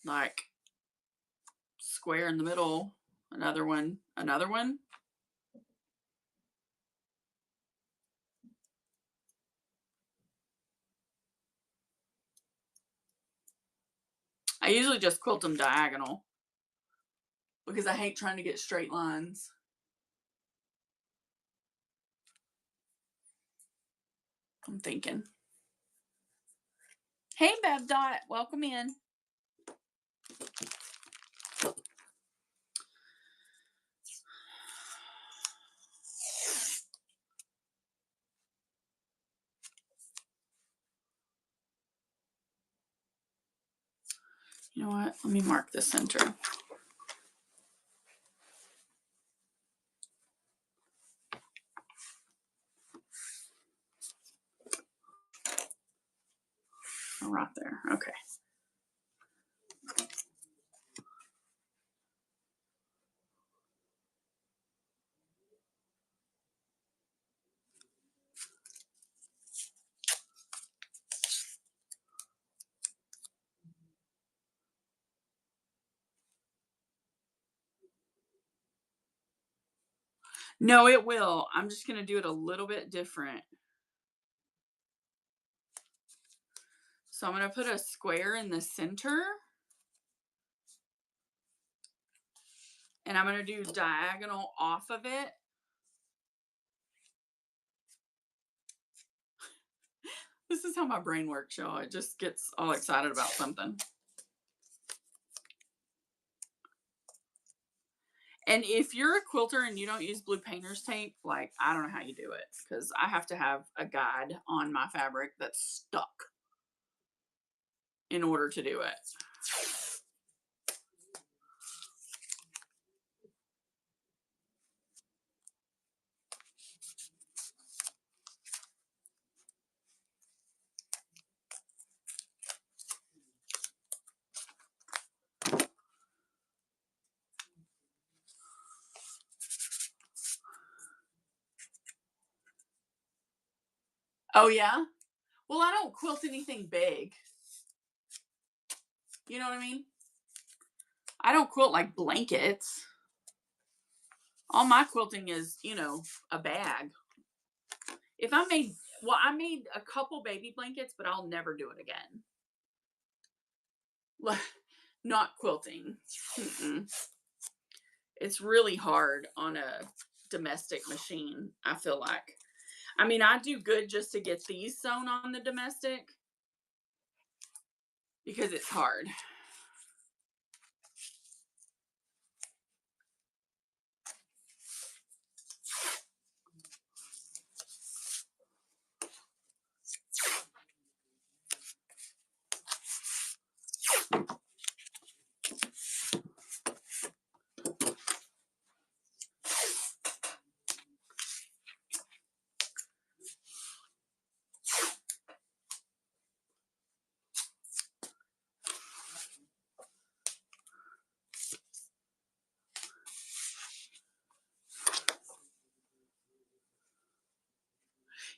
Like square in the middle, another one, another one. I usually just quilt them diagonal because I hate trying to get straight lines. I'm thinking. Hey, Bev Dot, welcome in. You know what? Let me mark the center. Oh, right there. Okay. No, it will. I'm just going to do it a little bit different. So I'm going to put a square in the center. And I'm going to do diagonal off of it. This is how my brain works, y'all. It just gets all excited about something. And if you're a quilter and you don't use blue painter's tape, like, I don't know how you do it, because I have to have a guide on my fabric that's stuck in order to do it. Oh, yeah? Well, I don't quilt anything big. You know what I mean? I don't quilt like blankets. All my quilting is, you know, a bag. If I made, well, I made a couple baby blankets, but I'll never do it again. Not quilting. Mm-mm. It's really hard on a domestic machine, I feel like. I mean, I do good just to get these sewn on the domestic because it's hard.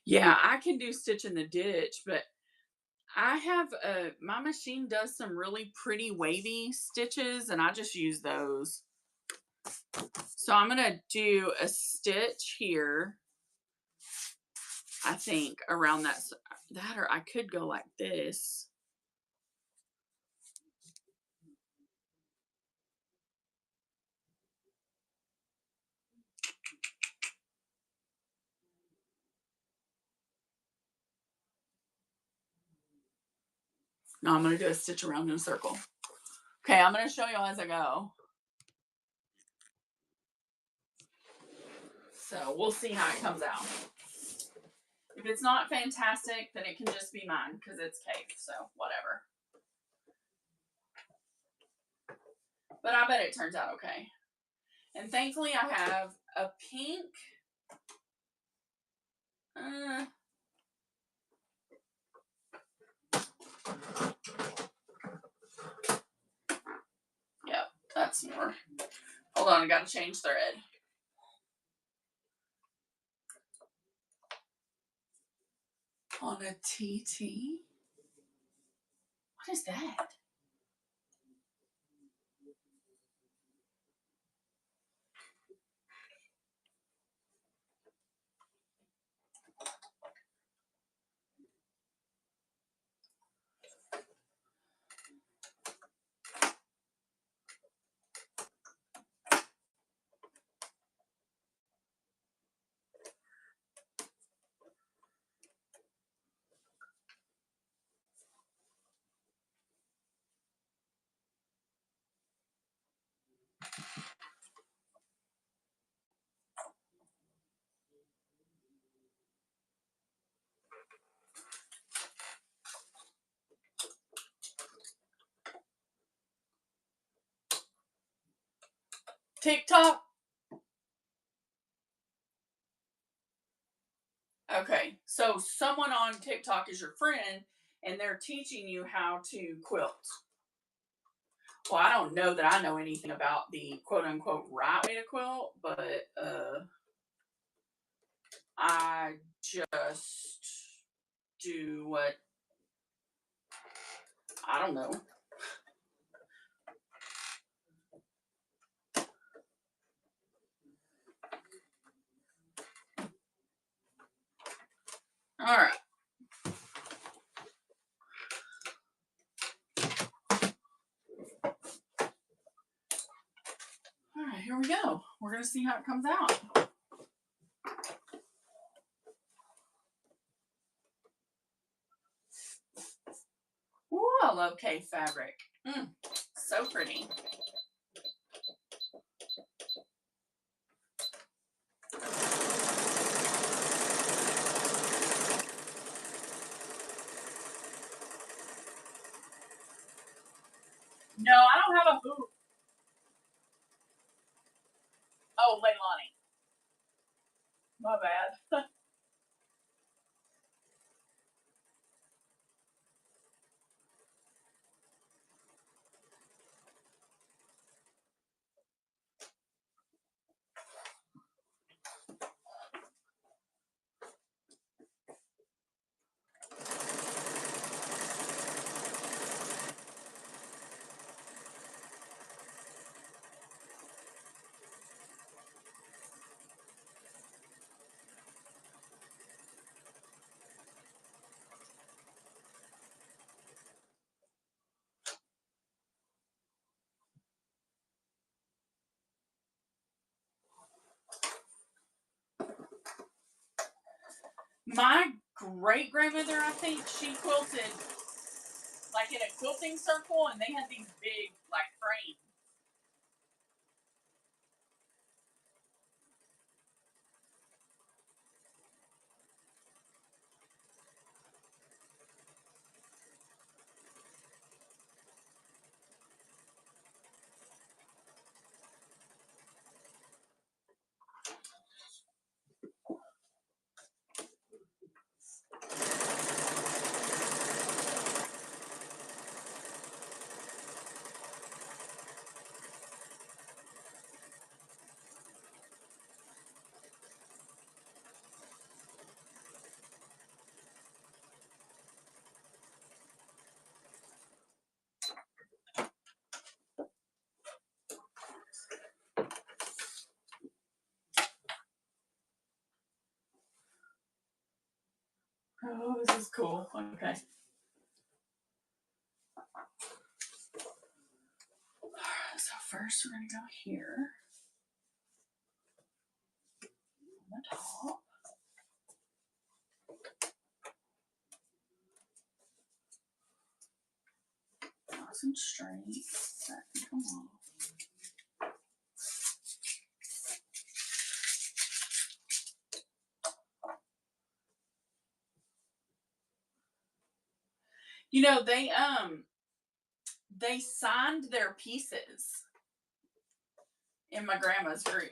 Yeah, I can do stitch in the ditch, but I have my machine does some really pretty wavy stitches and I just use those. So I'm going to do a stitch here. I think around that, or I could go like this. No, I'm going to do a stitch around in a circle. Okay, I'm going to show y'all as I go. So we'll see how it comes out. If it's not fantastic, then it can just be mine because it's cake, so whatever. But I bet it turns out okay. And thankfully I have a pink. Yep, that's more. Hold on, I gotta change thread. On a TT? What is that? TikTok? Okay, so someone on TikTok is your friend and they're teaching you how to quilt. Well, I don't know that I know anything about the quote unquote right way to quilt, but I just do what I don't know. All right. All right, here we go. We're going to see how it comes out. Ooh, I love cave fabric. So pretty. No, I don't have a hoop. Oh, Leilani. My bad. My great grandmother, I think, she quilted like in a quilting circle, and they had these big like frames. Oh, this is cool. Okay. So first we're gonna go here on the top. Nice and straight. That can come off. You know, they signed their pieces in my grandma's group.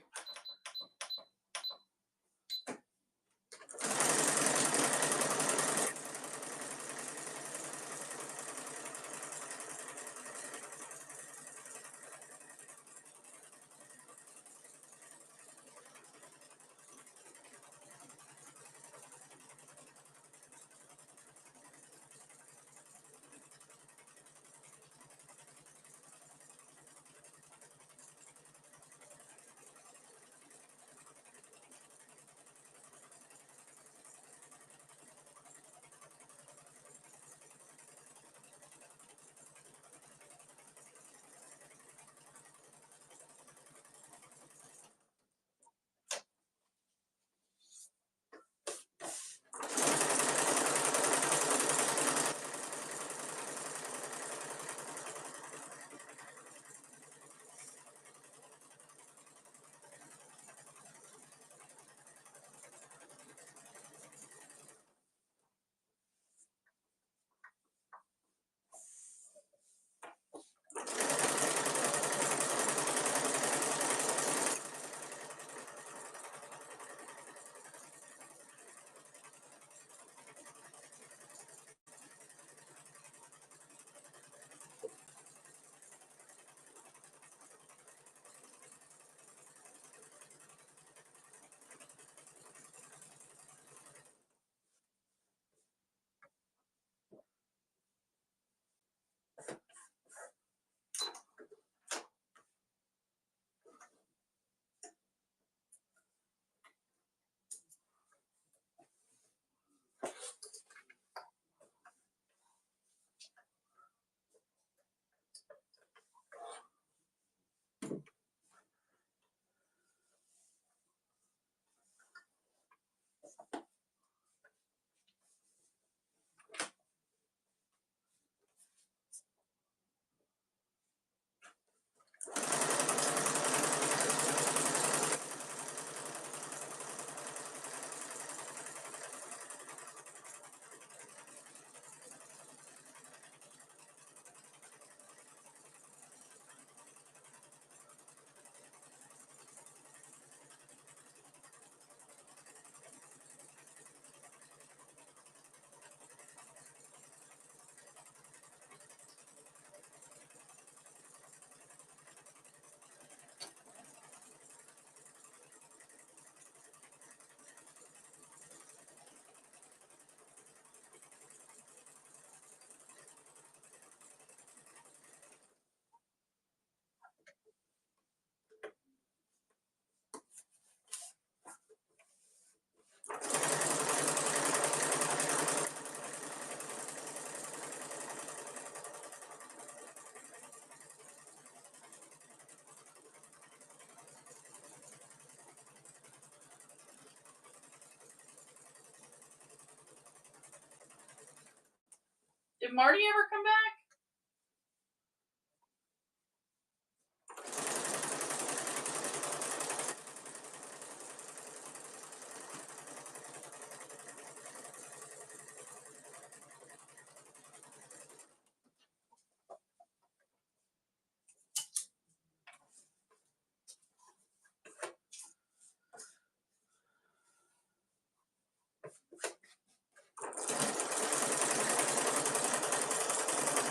Did Marty ever come back?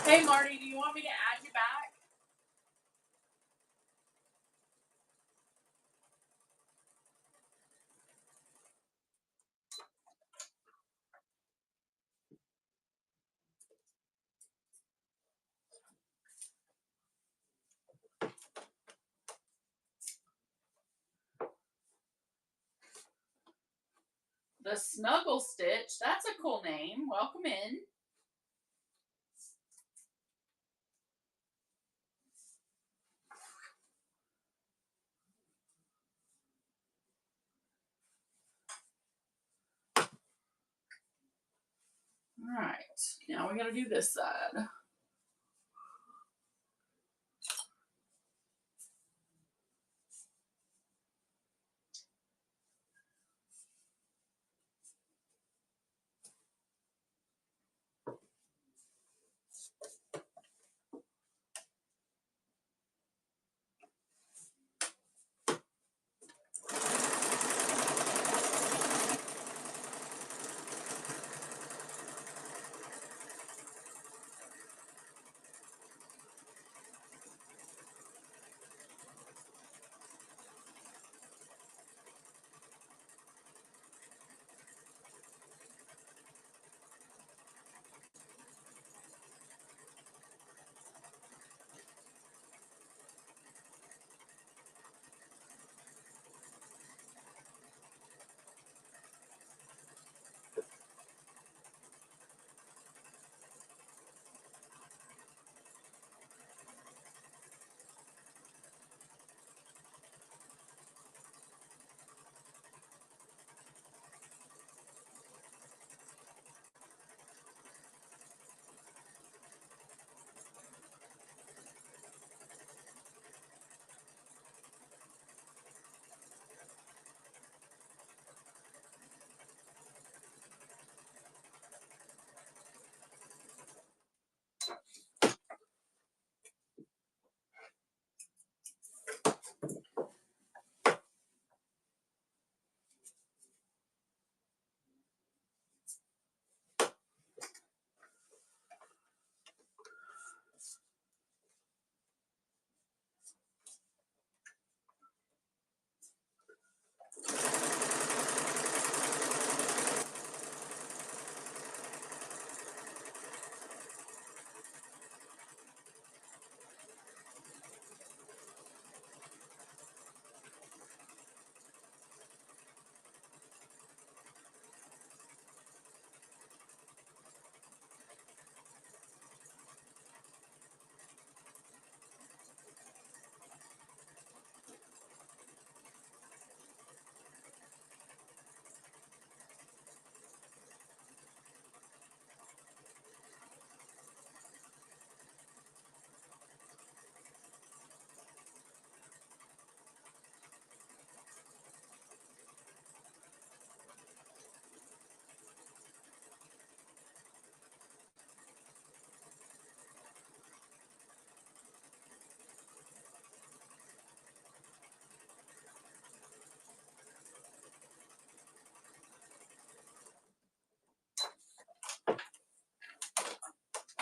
Hey, Marty, do you want me to add you back? The Snuggle Stitch. That's a cool name. Welcome in. All right. Now we got to do this side.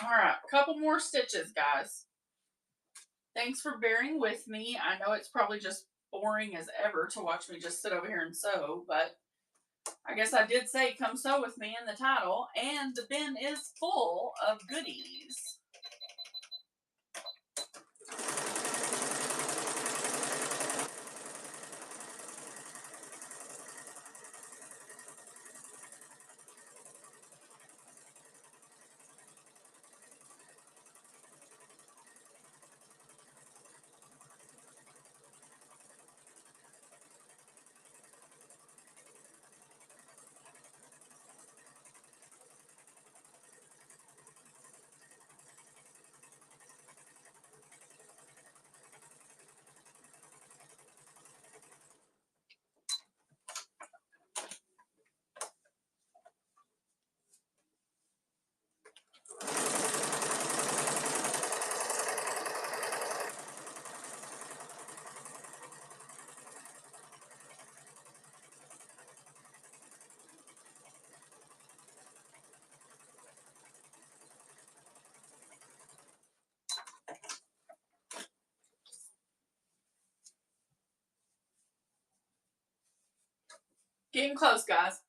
All right, a couple more stitches, guys. Thanks for bearing with me. I know it's probably just boring as ever to watch me just sit over here and sew, but I guess I did say come sew with me in the title, and the bin is full of goodies. Getting close, guys.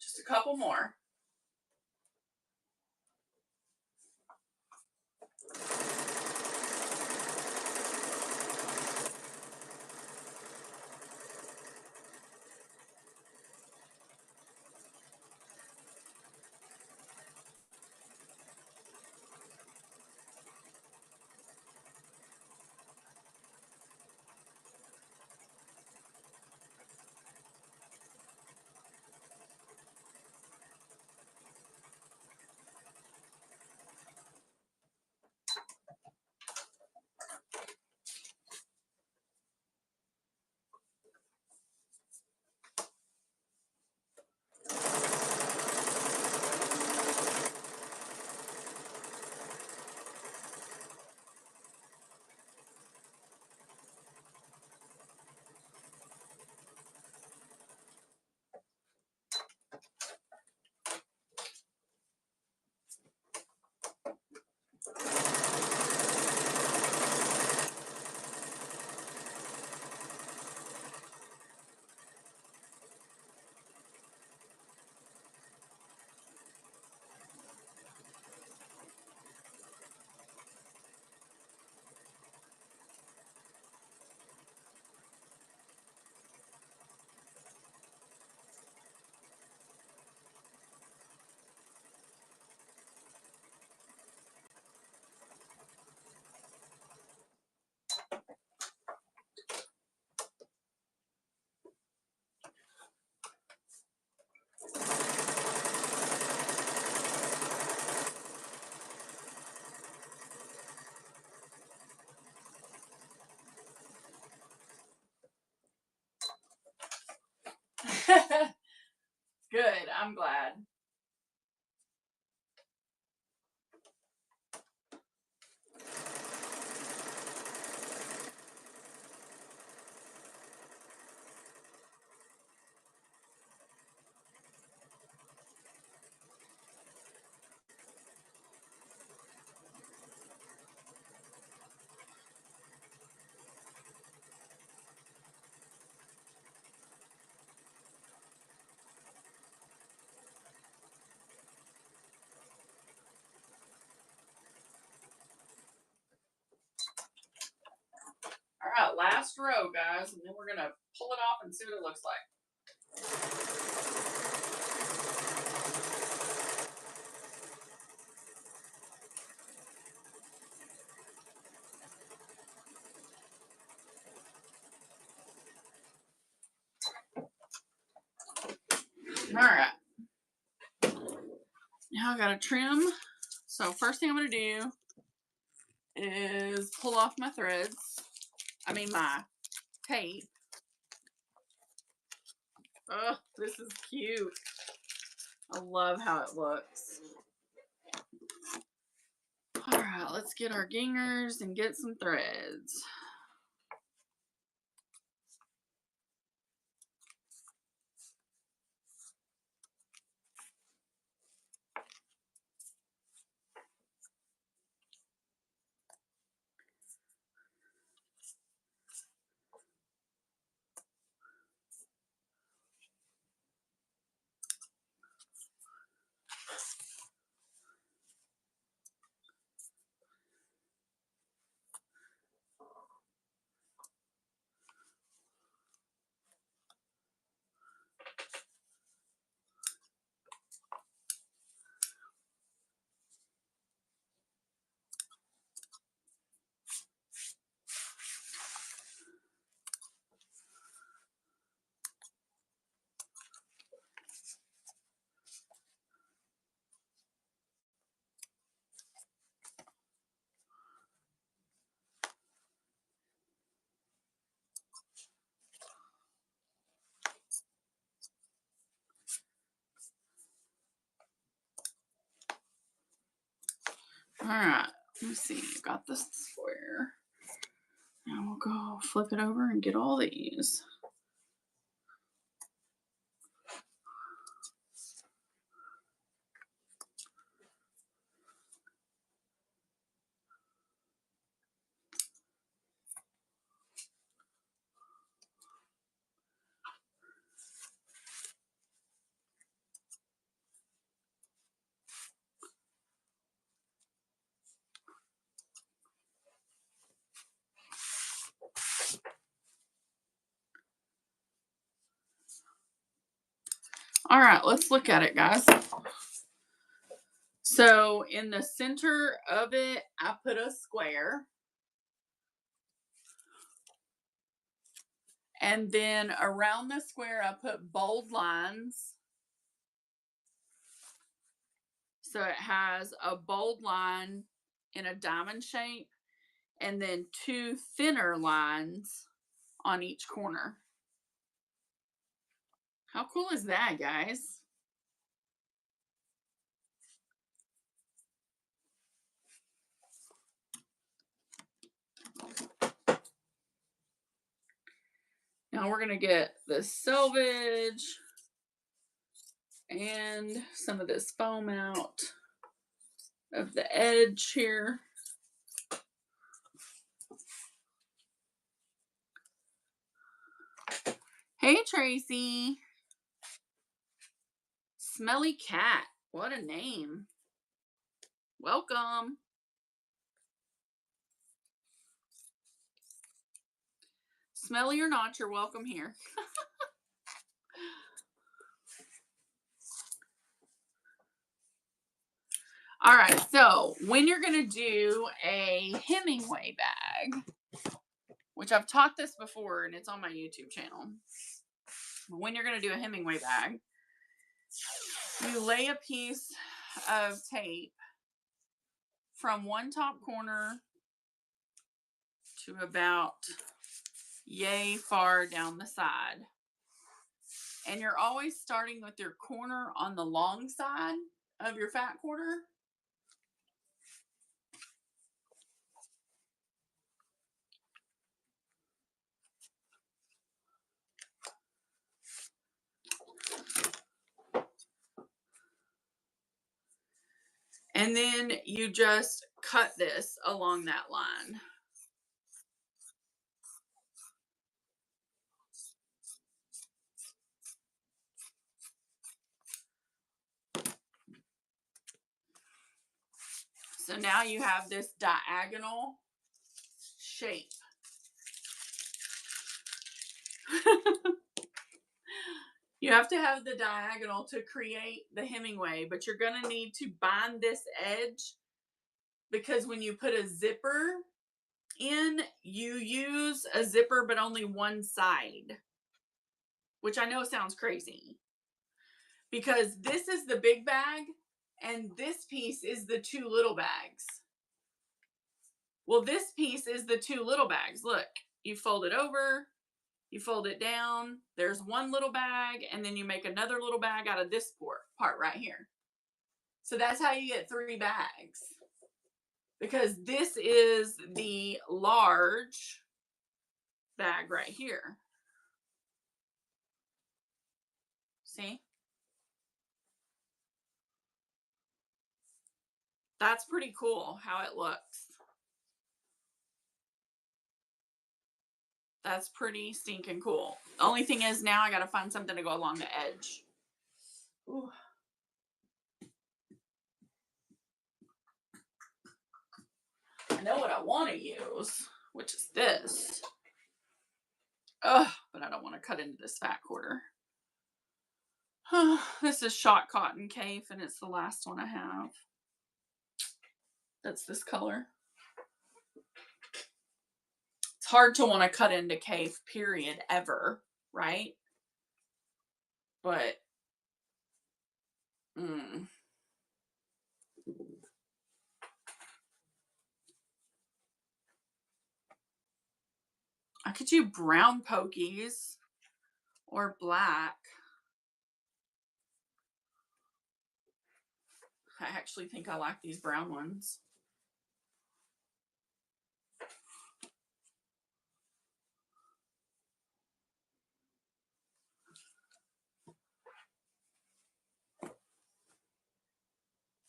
Just a couple more. Good, I'm glad. All right, last row, guys, and then we're gonna pull it off and see what it looks like. All right. Now I gotta trim. So first thing I'm gonna do is pull off my threads. I mean my tape. Oh, this is cute. I love how it looks. All right, let's get our gingers and get some threads. All right, let's see. Got this square. Now we'll go flip it over and get all these. All right, let's look at it, guys. So in the center of it, I put a square. And then around the square, I put bold lines. So it has a bold line in a diamond shape and then 2 thinner lines on each corner. How cool is that, guys? Now we're going to get the selvage and some of this foam out of the edge here. Hey, Tracy. Smelly Cat. What a name. Welcome. Smelly or not, you're welcome here. All right, so when you're going to do a Hemingway bag, which I've taught this before and it's on my YouTube channel. When you're going to do a Hemingway bag, you lay a piece of tape from one top corner to about yay far down the side. And you're always starting with your corner on the long side of your fat quarter. And then you just cut this along that line. So now you have this diagonal shape. You have to have the diagonal to create the Hemingway, but you're going to need to bind this edge because when you put a zipper in, you use a zipper but only one side, which I know sounds crazy because this is the big bag and this piece is the 2 little bags. Well, this piece is the 2 little bags. Look, you fold it over, you fold it down, there's one little bag, and then you make another little bag out of this part right here. So that's how you get 3 bags. Because this is the large bag right here. See? That's pretty cool how it looks. That's pretty stinking cool. The only thing is now I got to find something to go along the edge. Ooh. I know what I want to use, which is this. Ugh, but I don't want to cut into this fat quarter. This is shot cotton Cafe, and it's the last one I have. That's this color. It's hard to want to cut into Cafe, period, ever, right? But, I could do brown pokies or black. I actually think I like these brown ones.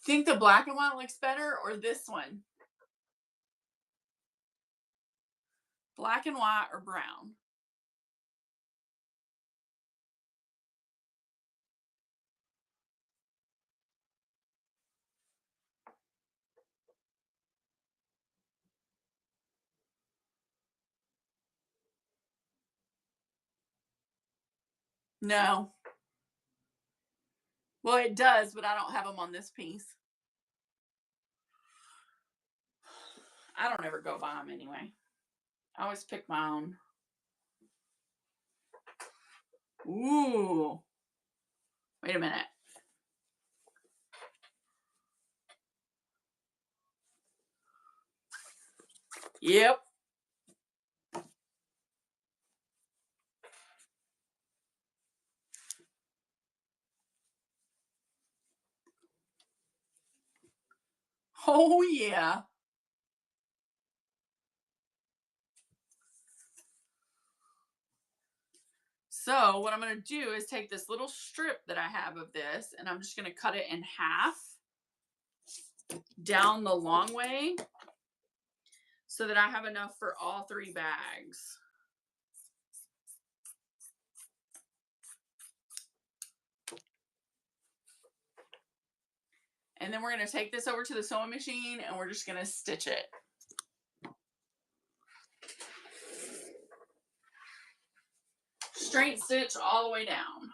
Think the black and white looks better or this one? Black and white or brown? No. Well, it does, but I don't have them on this piece. I don't ever go buy them anyway. I always pick my own. Ooh. Wait a minute. Yep. Oh, yeah. So what I'm going to do is take this little strip that I have of this, and I'm just going to cut it in half down the long way so that I have enough for all 3 bags. And then we're going to take this over to the sewing machine and we're just going to stitch it. Straight stitch all the way down.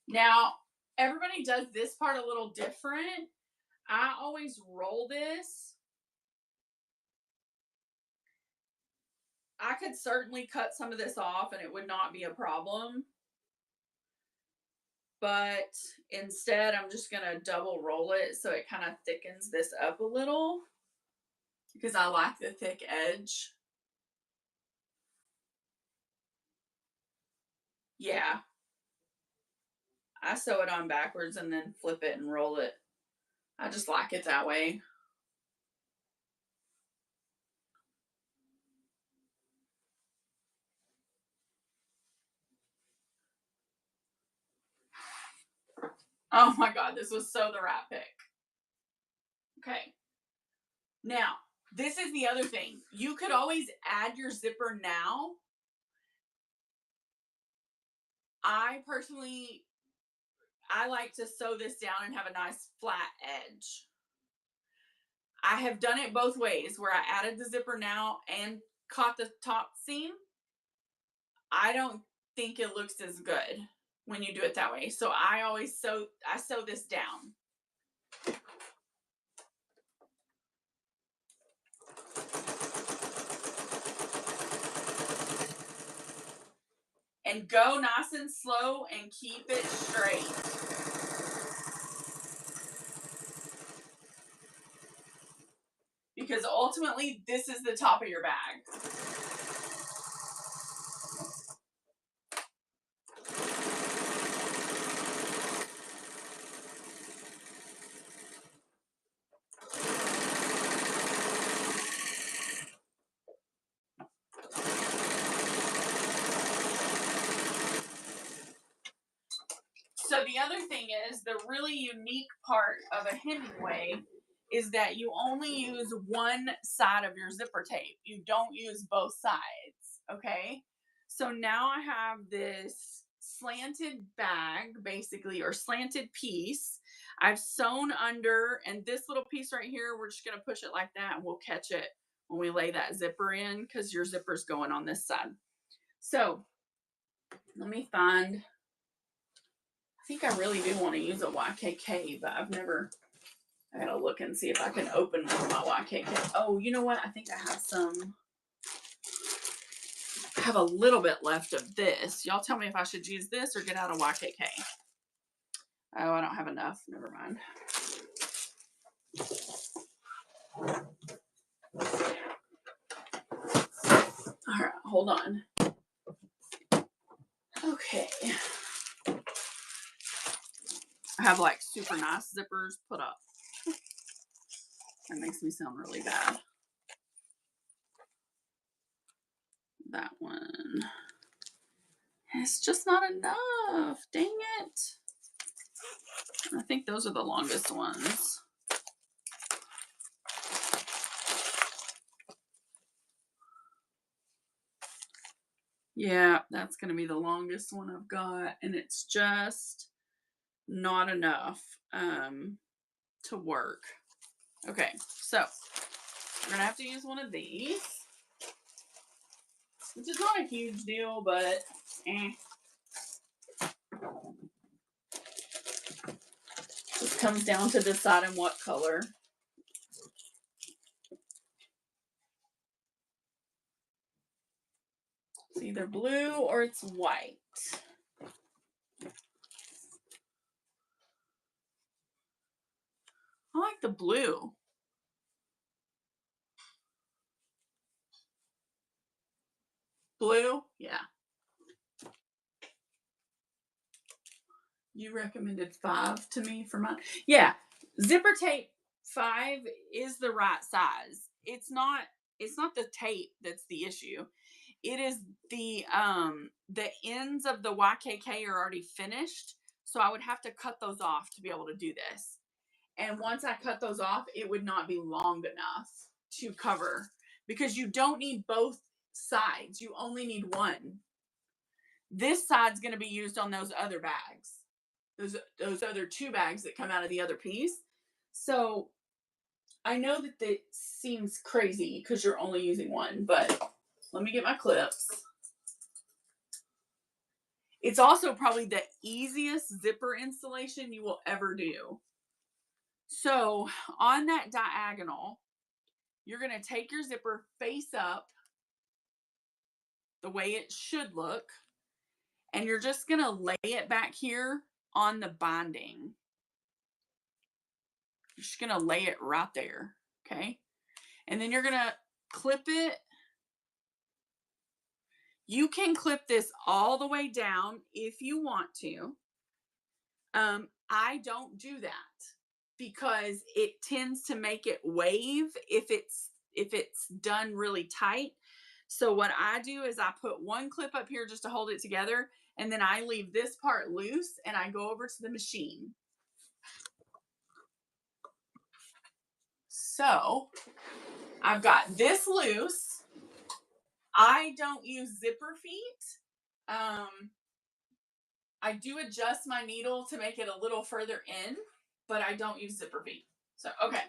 Now, everybody does this part a little different. I always roll this. I could certainly cut some of this off and it would not be a problem. But instead, I'm just going to double roll it so it kind of thickens this up a little because I like the thick edge. Yeah. I sew it on backwards and then flip it and roll it. I just like it that way. Oh my God, this was so the right pick. Okay. Now, this is the other thing. You could always add your zipper now. I personally, I like to sew this down and have a nice flat edge. I have done it both ways where I added the zipper now and caught the top seam. I don't think it looks as good when you do it that way. So I always sew this down. And go nice and slow and keep it straight. Because ultimately, this is the top of your bag. So the other thing is, the really unique part of a Hemingway is that you only use one side of your zipper tape. You don't use both sides, okay? So now I have this slanted bag, basically, or slanted piece. I've sewn under, and this little piece right here, we're just gonna push it like that and we'll catch it when we lay that zipper in because your zipper's going on this side. So let me find, I think I really do want to use a YKK, but I've never, I gotta look and see if I can open one of my YKK. Oh, you know what? I think I have some, I have a little bit left of this. Y'all tell me if I should use this or get out a YKK. Oh, I don't have enough. Never mind. All right, hold on. Okay. I have like super nice zippers put up. That makes me sound really bad. That one. It's just not enough. Dang it. I think those are the longest ones. Yeah, that's going to be the longest one I've got. And it's just not enough to work. Okay, so we're going to have to use one of these. Which is not a huge deal, but Just comes down to deciding what color. It's either blue or it's white. I like the blue. Blue? Yeah. You recommended 5 to me for mine. Yeah. Zipper tape 5 is the right size. It's not the tape that's the issue. It is the ends of the YKK are already finished. So I would have to cut those off to be able to do this. And once I cut those off, it would not be long enough to cover because you don't need both sides. You only need one. This side's going to be used on those other bags. Those other 2 bags that come out of the other piece. So I know that seems crazy because you're only using one, but let me get my clips. It's also probably the easiest zipper installation you will ever do. So on that diagonal, you're going to take your zipper face up the way it should look, and you're just going to lay it back here on the binding. You're just going to lay it right there, okay? And then you're going to clip it. You can clip this all the way down if you want to. I don't do that because it tends to make it wave if it's done really tight. So what I do is I put one clip up here just to hold it together, and then I leave this part loose and I go over to the machine. So I've got this loose. I don't use zipper feet. I do adjust my needle to make it a little further in, but I don't use zipper feet. So, okay.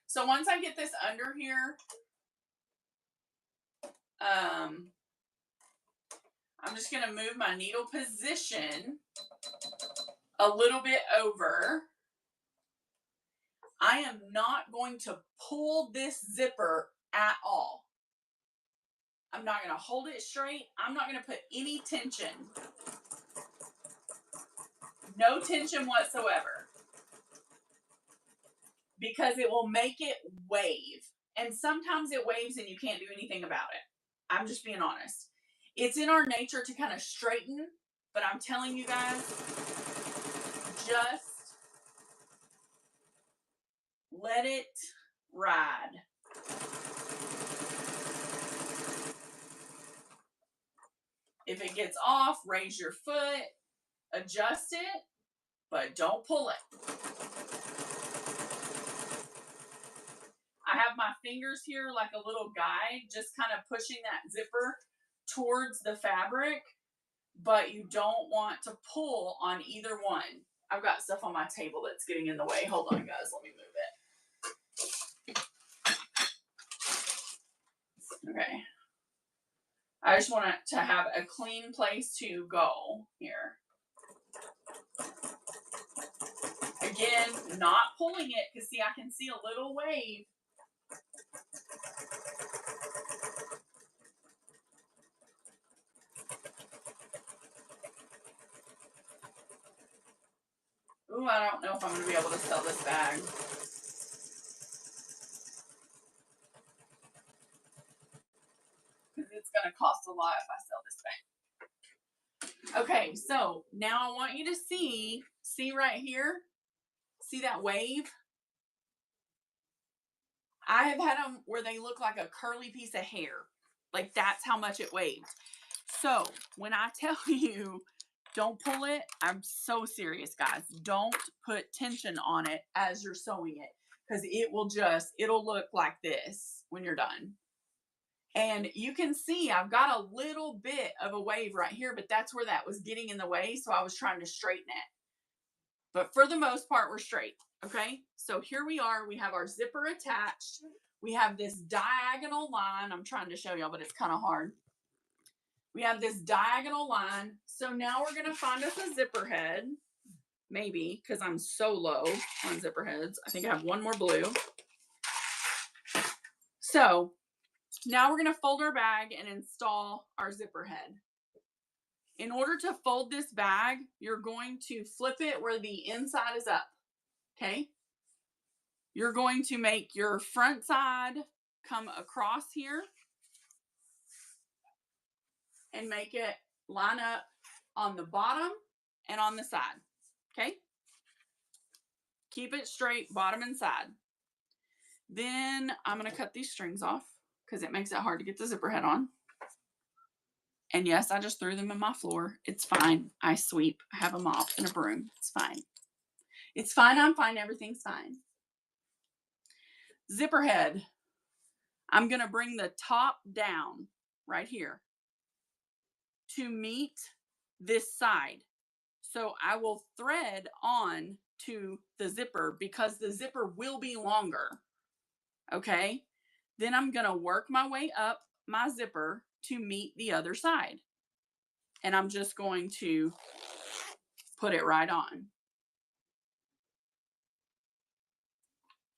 So once I get this under here, I'm just going to move my needle position a little bit over. I am not going to pull this zipper at all. I'm not going to hold it straight. I'm not going to put any tension. No tension whatsoever. Because it will make it wave. And sometimes it waves and you can't do anything about it. I'm just being honest. It's in our nature to kind of straighten, but I'm telling you guys, just let it ride. If it gets off, raise your foot, adjust it, but don't pull it. I have my fingers here like a little guide, just kind of pushing that zipper towards the fabric, but you don't want to pull on either one. I've got stuff on my table that's getting in the way. Hold on, guys. Let me move it. Okay. I just want it to have a clean place to go here. Again, not pulling it because, see, I can see a little wave. Ooh, I don't know if I'm going to be able to sell this bag. going to cost a lot if I sell this bag. Okay, so now I want you to see right here, see that wave? I have had them where they look like a curly piece of hair. Like that's how much it waved. So when I tell you don't pull it, I'm so serious, guys. Don't put tension on it as you're sewing it, because it'll look like this when you're done. And you can see I've got a little bit of a wave right here, but that's where that was getting in the way, so I was trying to straighten it. But for the most part, we're straight. Okay, so here we are. We have our zipper attached. We have this diagonal line. I'm trying to show y'all, but it's kind of hard. We have this diagonal line. So now we're going to find us a zipper head. Maybe, because I'm so low on zipper heads. I think I have one more blue. So now we're going to fold our bag and install our zipper head. In order to fold this bag, you're going to flip it where the inside is up. Okay? You're going to make your front side come across here and make it line up on the bottom and on the side. Okay? Keep it straight, bottom and side. Then I'm going to cut these strings off because it makes it hard to get the zipper head on. And yes, I just threw them in my floor. It's fine. I sweep. I have a mop and a broom. It's fine. It's fine. I'm fine. Everything's fine. Zipper head. I'm going to bring the top down right here to meet this side. So I will thread on to the zipper because the zipper will be longer. Okay. Then I'm going to work my way up my zipper to meet the other side. And I'm just going to put it right on.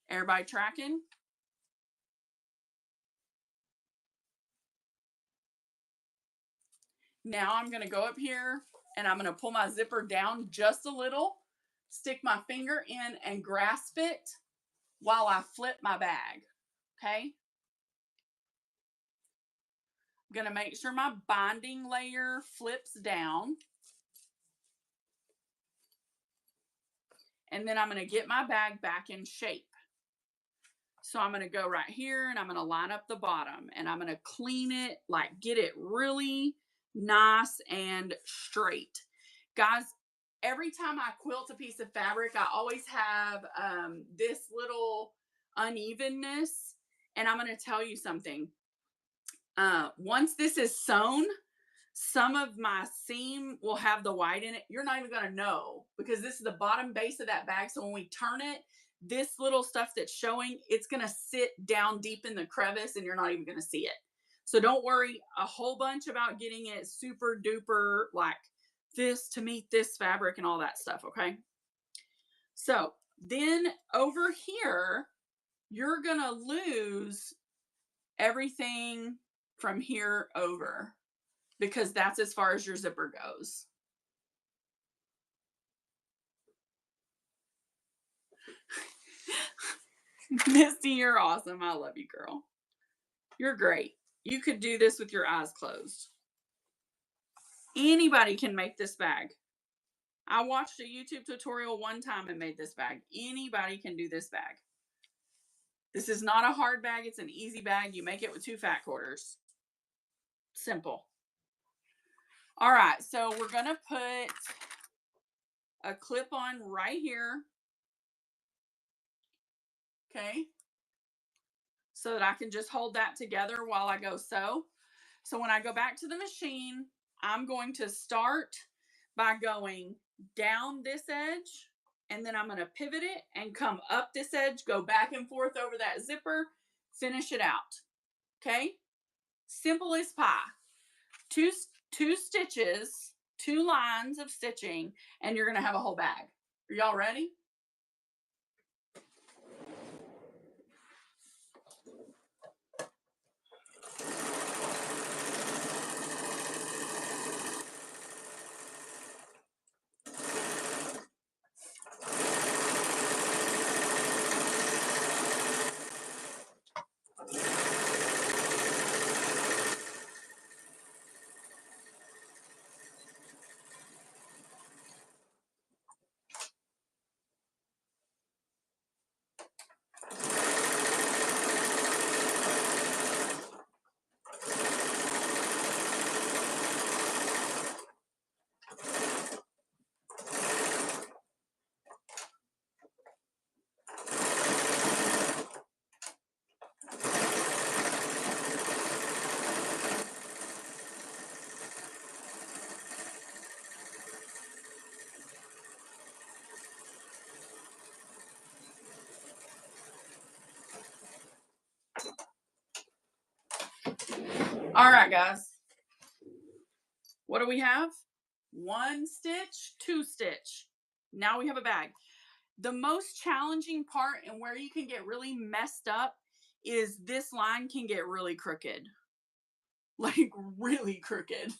Everybody tracking? Now I'm going to go up here and I'm going to pull my zipper down just a little, stick my finger in and grasp it while I flip my bag. Okay? I'm going to make sure my binding layer flips down. And then I'm going to get my bag back in shape. So I'm going to go right here and I'm going to line up the bottom and I'm going to clean it, like get it really nice and straight. Guys, every time I quilt a piece of fabric, I always have this little unevenness. And I'm going to tell you something. Once this is sewn, some of my seam will have the white in it. You're not even going to know because this is the bottom base of that bag. So when we turn it, this little stuff that's showing, it's going to sit down deep in the crevice and you're not even going to see it. So don't worry a whole bunch about getting it super duper like this to meet this fabric and all that stuff. Okay. So then over here, you're going to lose everything from here over, because that's as far as your zipper goes. Misty, you're awesome. I love you, girl. You're great. You could do this with your eyes closed. Anybody can make this bag. I watched a YouTube tutorial one time and made this bag. Anybody can do this bag. This is not a hard bag. It's an easy bag. You make it with 2 fat quarters. Simple. All right, so we're going to put a clip on right here. Okay. So that I can just hold that together while I go sew. So when I go back to the machine, I'm going to start by going down this edge, and then I'm going to pivot it and come up this edge, go back and forth over that zipper, finish it out. Okay. Simple as pie. Two stitches, 2 lines of stitching, and you're going to have a whole bag. Are y'all ready? All right, guys. What do we have? 1 stitch, 2 stitch. Now we have a bag. The most challenging part and where you can get really messed up is this line can get really crooked. Like really crooked.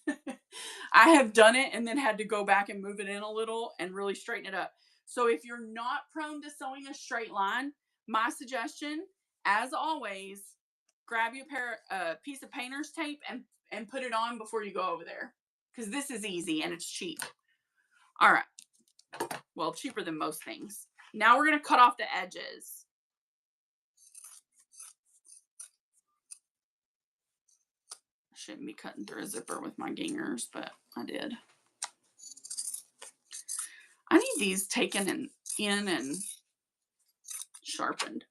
I have done it and then had to go back and move it in a little and really straighten it up. So if you're not prone to sewing a straight line, my suggestion, as always, grab you a piece of painter's tape and put it on before you go over there. Because this is easy and it's cheap. All right. Well, cheaper than most things. Now we're going to cut off the edges. Shouldn't be cutting through a zipper with my gingers, but I did. I need these taken in and sharpened.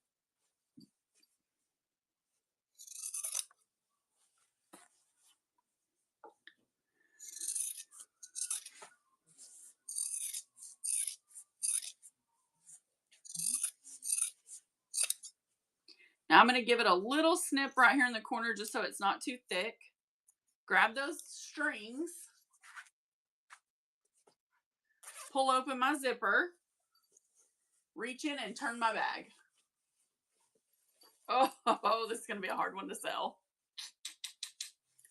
Now I'm going to give it a little snip right here in the corner just so it's not too thick. Grab those strings. Pull open my zipper. Reach in and turn my bag. Oh, this is going to be a hard one to sell.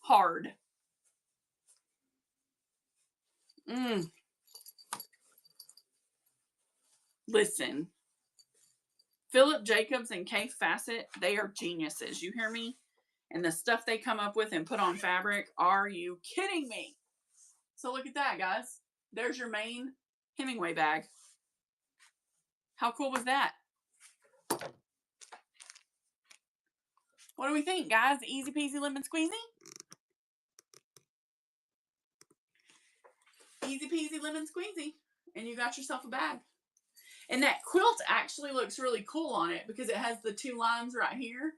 Hard. Listen. Philip Jacobs and Kay Fassett, they are geniuses. You hear me? And the stuff they come up with and put on fabric, are you kidding me? So look at that, guys. There's your main Hemingway bag. How cool was that? What do we think, guys? Easy peasy lemon squeezy? Easy peasy lemon squeezy. And you got yourself a bag. And that quilt actually looks really cool on it because it has the 2 lines right here.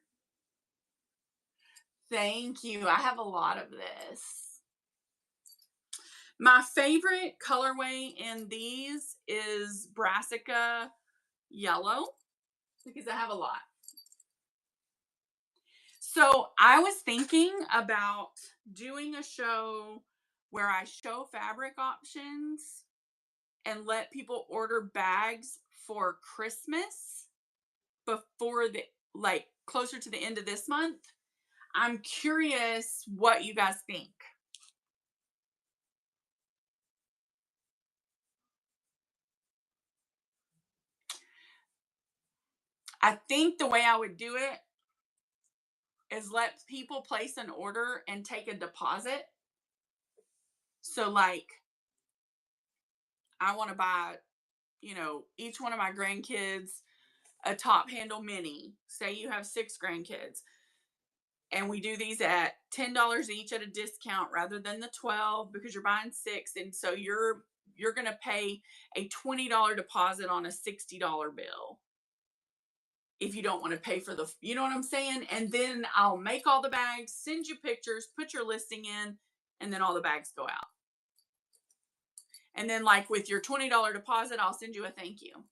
Thank you. I have a lot of this. My favorite colorway in these is Brassica Yellow because I have a lot. So I was thinking about doing a show where I show fabric options and let people order bags for Christmas before closer to the end of this month. I'm curious what you guys think. I think the way I would do it is let people place an order and take a deposit. So like, I want to buy, each one of my grandkids a top handle mini. Say you have 6 grandkids. And we do these at $10 each at a discount rather than the $12 because you're buying 6. And so you're going to pay a $20 deposit on a $60 bill. If you don't want to pay for you know what I'm saying? And then I'll make all the bags, send you pictures, put your listing in, and then all the bags go out. And then like with your $20 deposit, I'll send you a thank you.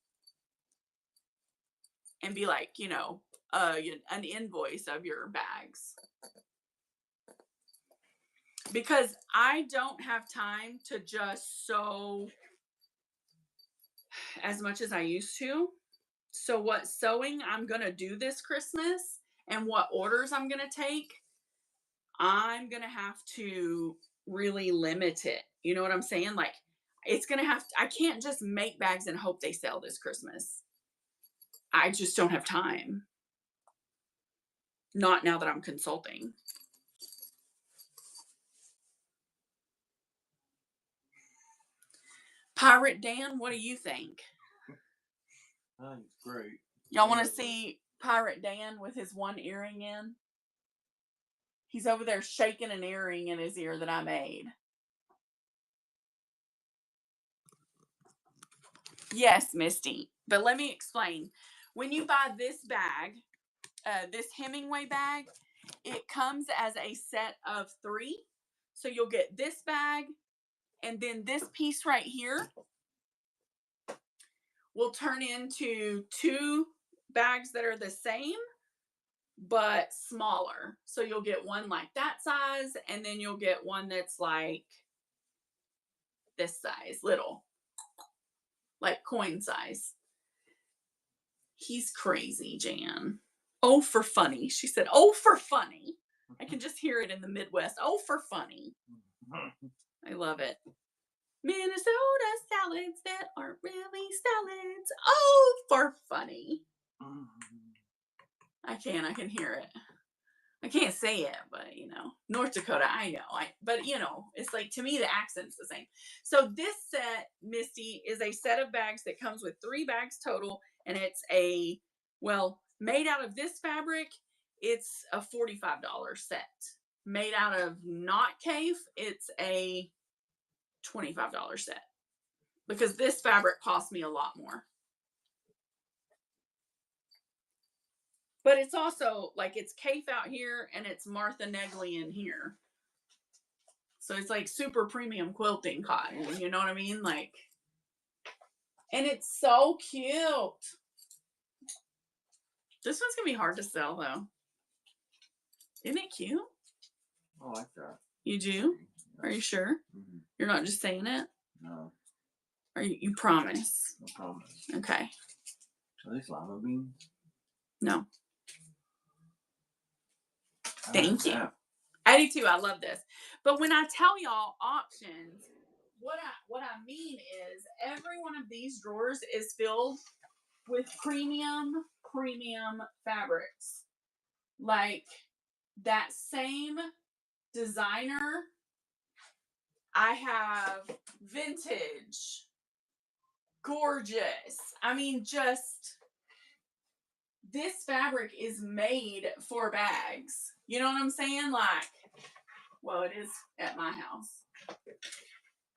And be like, an invoice of your bags. Because I don't have time to just sew as much as I used to. So what sewing I'm going to do this Christmas and what orders I'm going to take, I'm going to have to really limit it. You know what I'm saying? Like it's going to I can't just make bags and hope they sell this Christmas. I just don't have time. Not now that I'm consulting. Pirate Dan, what do you think? I think it's great. Y'all want to see Pirate Dan with his one earring in? He's over there shaking an earring in his ear that I made. Yes, Misty. But let me explain. When you buy this bag, this Hemingway bag, it comes as a set of 3. So you'll get this bag and then this piece right here will turn into 2 bags that are the same, but smaller. So you'll get one like that size, and then you'll get one that's like this size, little, like coin size. He's crazy, Jan. Oh, for funny. She said, oh, for funny. I can just hear it in the Midwest. Oh, for funny. I love it. Minnesota salads that aren't really salads. Oh, for funny. I can hear it. I can't say it, but you know, North Dakota, I know. But you know, it's like, to me, the accent's the same. So this set, Misty, is a set of bags that comes with 3 bags total, and it's made out of this fabric, it's a $45 set. Made out of not cave, it's a $25 set. Because this fabric cost me a lot more. But it's also like, it's Cafe out here and it's Martha Negley in here. So it's like super premium quilting cotton. You know what I mean? Like, and it's so cute. This one's gonna be hard to sell though. Isn't it cute? I like that. You do? Are you sure? Mm-hmm. You're not just saying it? No. Are you promise? No promise. Okay. Are these lima beans? No. Thank you. I do too. I love this. But when I tell y'all options, what I mean is every one of these drawers is filled with premium fabrics. Like that same designer, I have vintage, gorgeous. I mean, just this fabric is made for bags. You know what I'm saying? Like, well, it is at my house. If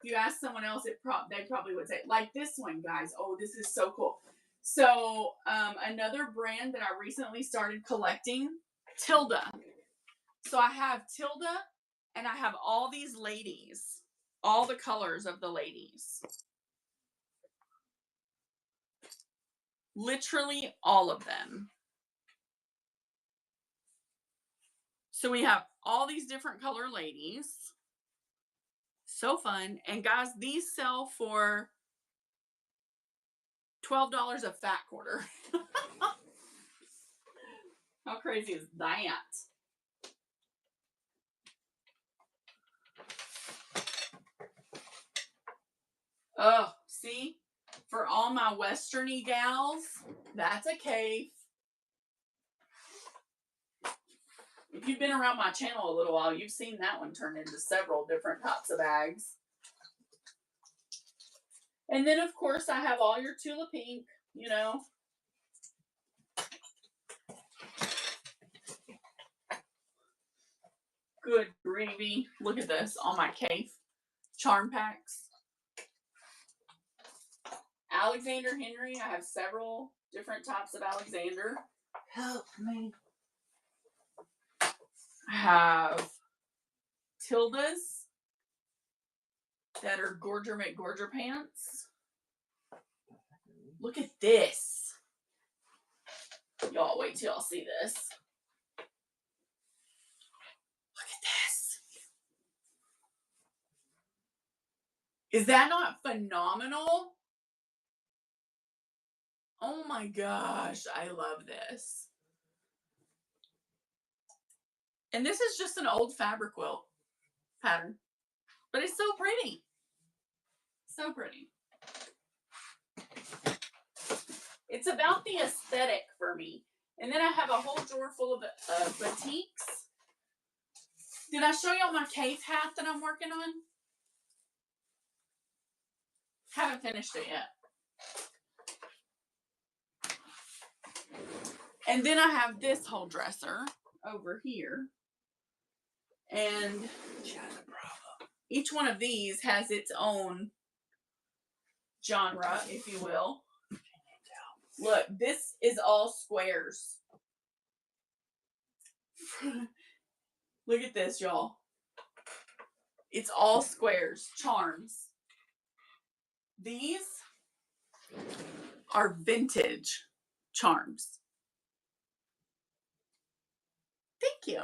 you ask someone else, they probably would say, like this one, guys. Oh, this is so cool. So, another brand that I recently started collecting, Tilda. So I have Tilda, and I have all these ladies, all the colors of the ladies. Literally all of them. So we have all these different color ladies. So fun. And guys, these sell for $12 a fat quarter. How crazy is that? Oh, see? For all my westerny gals, that's a cave. If you've been around my channel a little while, you've seen that one turn into several different types of bags. And then, of course, I have all your Tula Pink, you know. Good gravy. Look at this. All my cave charm packs. Alexander Henry. I have several different types of Alexander. Help me. I have Tildas that are Gorger McGorger pants. Look at this. Y'all wait till y'all see this. Look at this. Is that not phenomenal? Oh my gosh, I love this. And this is just an old fabric quilt pattern. But it's so pretty. So pretty. It's about the aesthetic for me. And then I have a whole drawer full of batiks. Did I show y'all my cave hat that I'm working on? Haven't finished it yet. And then I have this whole dresser over here. And each one of these has its own genre, if you will. Look, this is all squares. Look at this, y'all. It's all squares, charms. These are vintage charms. Thank you.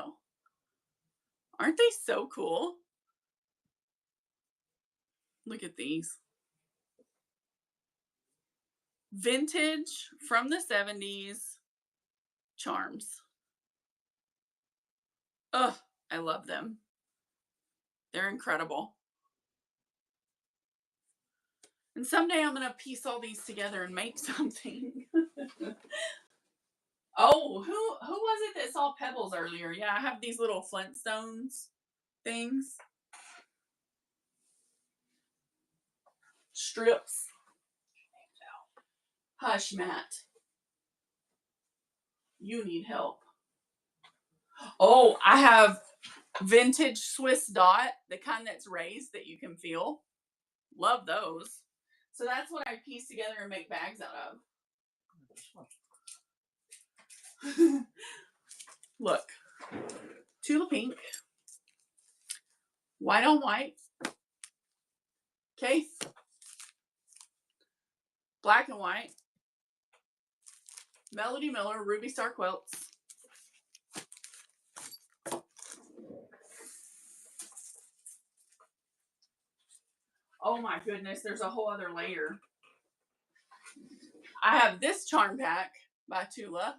Aren't they so cool? Look at these. Vintage from the 70s charms. Ugh, I love them. They're incredible. And someday I'm going to piece all these together and make something. Oh, who was it that saw pebbles earlier? Yeah, I have these little Flintstones things. Strips. Hush, Matt. You need help. Oh, I have vintage Swiss dot, the kind that's raised that you can feel. Love those. So that's what I piece together and make bags out of. Look. Tula pink. White on white. Okay. Black and white. Melody Miller, Ruby Star quilts. Oh my goodness, there's a whole other layer. I have this charm pack by Tula.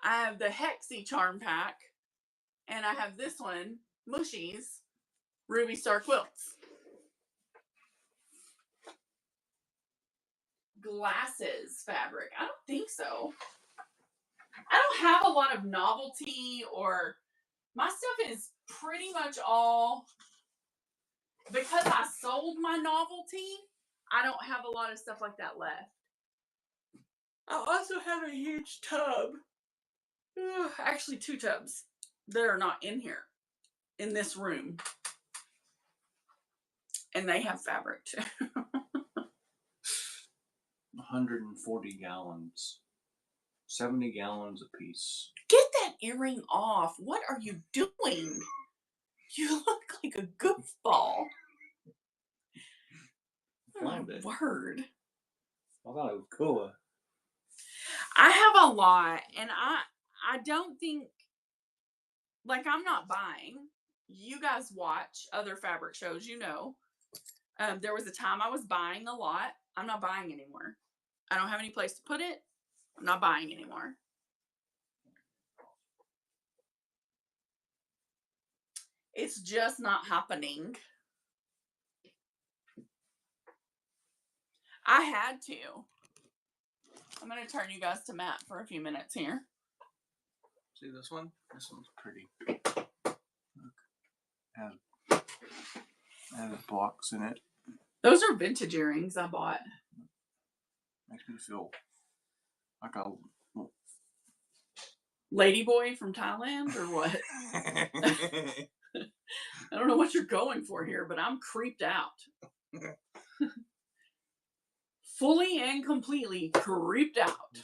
I have the Hexy charm pack. And I have this one, Mushies, Ruby Star quilts. Glasses fabric. I don't think so. I don't have a lot of novelty, or my stuff is pretty much all, because I sold my novelty, I don't have a lot of stuff like that left. I also have a huge tub. Actually, 2 tubs that are not in here, in this room. And they have fabric too. 140 gallons. 70 gallons a piece. Get that earring off. What are you doing? You look like a goofball. My word. I thought it was cool. I have a lot, and I don't think, like, I'm not buying. You guys watch other fabric shows, you know. There was a time I was buying a lot. I'm not buying anymore. I don't have any place to put it. I'm not buying anymore. It's just not happening. I had to. I'm going to turn you guys to Matt for a few minutes here. See this one? This one's pretty. Look. Has blocks in it. Those are vintage earrings I bought. Makes me feel like a ladyboy from Thailand or what? I don't know what you're going for here, but I'm creeped out. Fully and completely creeped out.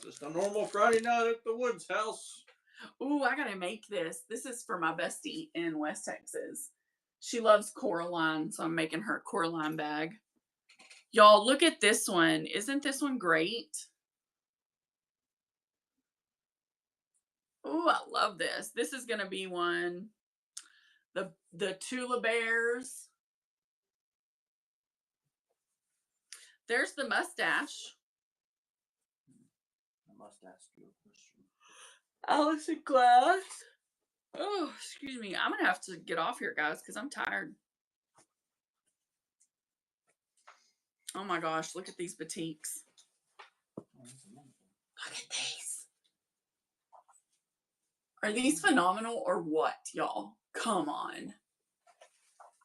Just a normal Friday night at the Woods house. Ooh, I gotta make this. This is for my bestie in West Texas. She loves Coraline, so I'm making her a Coraline bag. Y'all, look at this one. Isn't this one great? Ooh, I love this. This is gonna be one. The Tula Bears. There's the mustache. I must ask you a question. Allison Glass. Oh, excuse me. I'm gonna have to get off here, guys, because I'm tired. Oh my gosh, look at these batiks. Look at these. Are these phenomenal or what, y'all? Come on.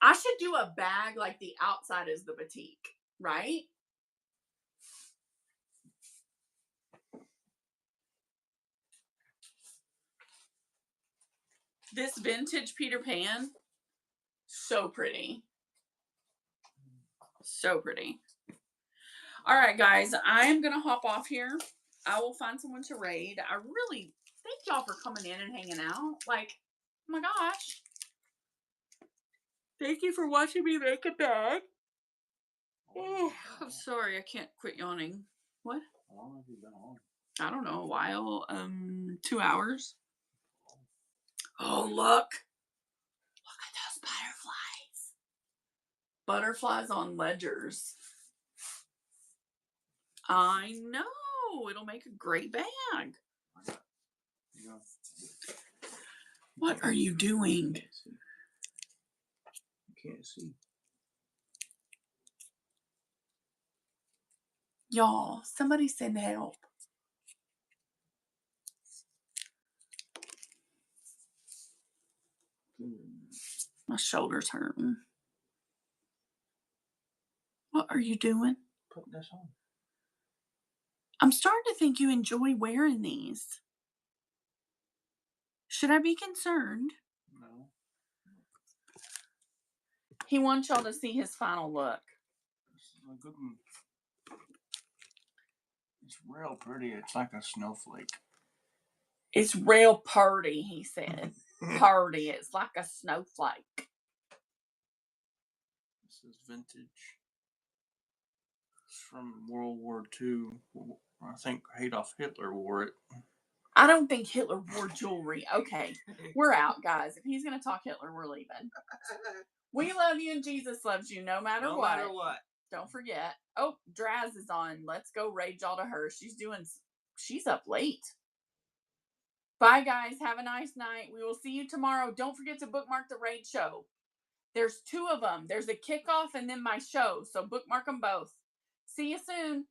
I should do a bag like the outside is the batik, right? This vintage Peter Pan, so pretty. So pretty. All right, guys, I'm going to hop off here. I will find someone to raid. I really thank y'all for coming in and hanging out. Like, oh my gosh. Thank you for watching me make a bag. Oh, I'm sorry. I can't quit yawning. What? How long have you been on? I don't know, a while. 2 hours. Oh, look. Look at those butterflies. Butterflies on ledgers. I know. It'll make a great bag. What are you doing? You can't see. Y'all, somebody send help. My shoulder's hurting. What are you doing? Put this on. I'm starting to think you enjoy wearing these. Should I be concerned? No. He wants y'all to see his final look. This is a good one. It's real pretty. It's like a snowflake. It's real purty, he said. Purty. It's like a snowflake. This is vintage. It's from World War II. I think Adolf Hitler wore it. I don't think Hitler wore jewelry. Okay, we're out, guys. If he's going to talk Hitler, we're leaving. We love you and Jesus loves you no matter what. No matter what. Don't forget. Oh, Draz is on. Let's go rage all to her. She's up late. Bye, guys. Have a nice night. We will see you tomorrow. Don't forget to bookmark the Raid show. There's 2 of them. There's a kickoff and then my show. So bookmark them both. See you soon.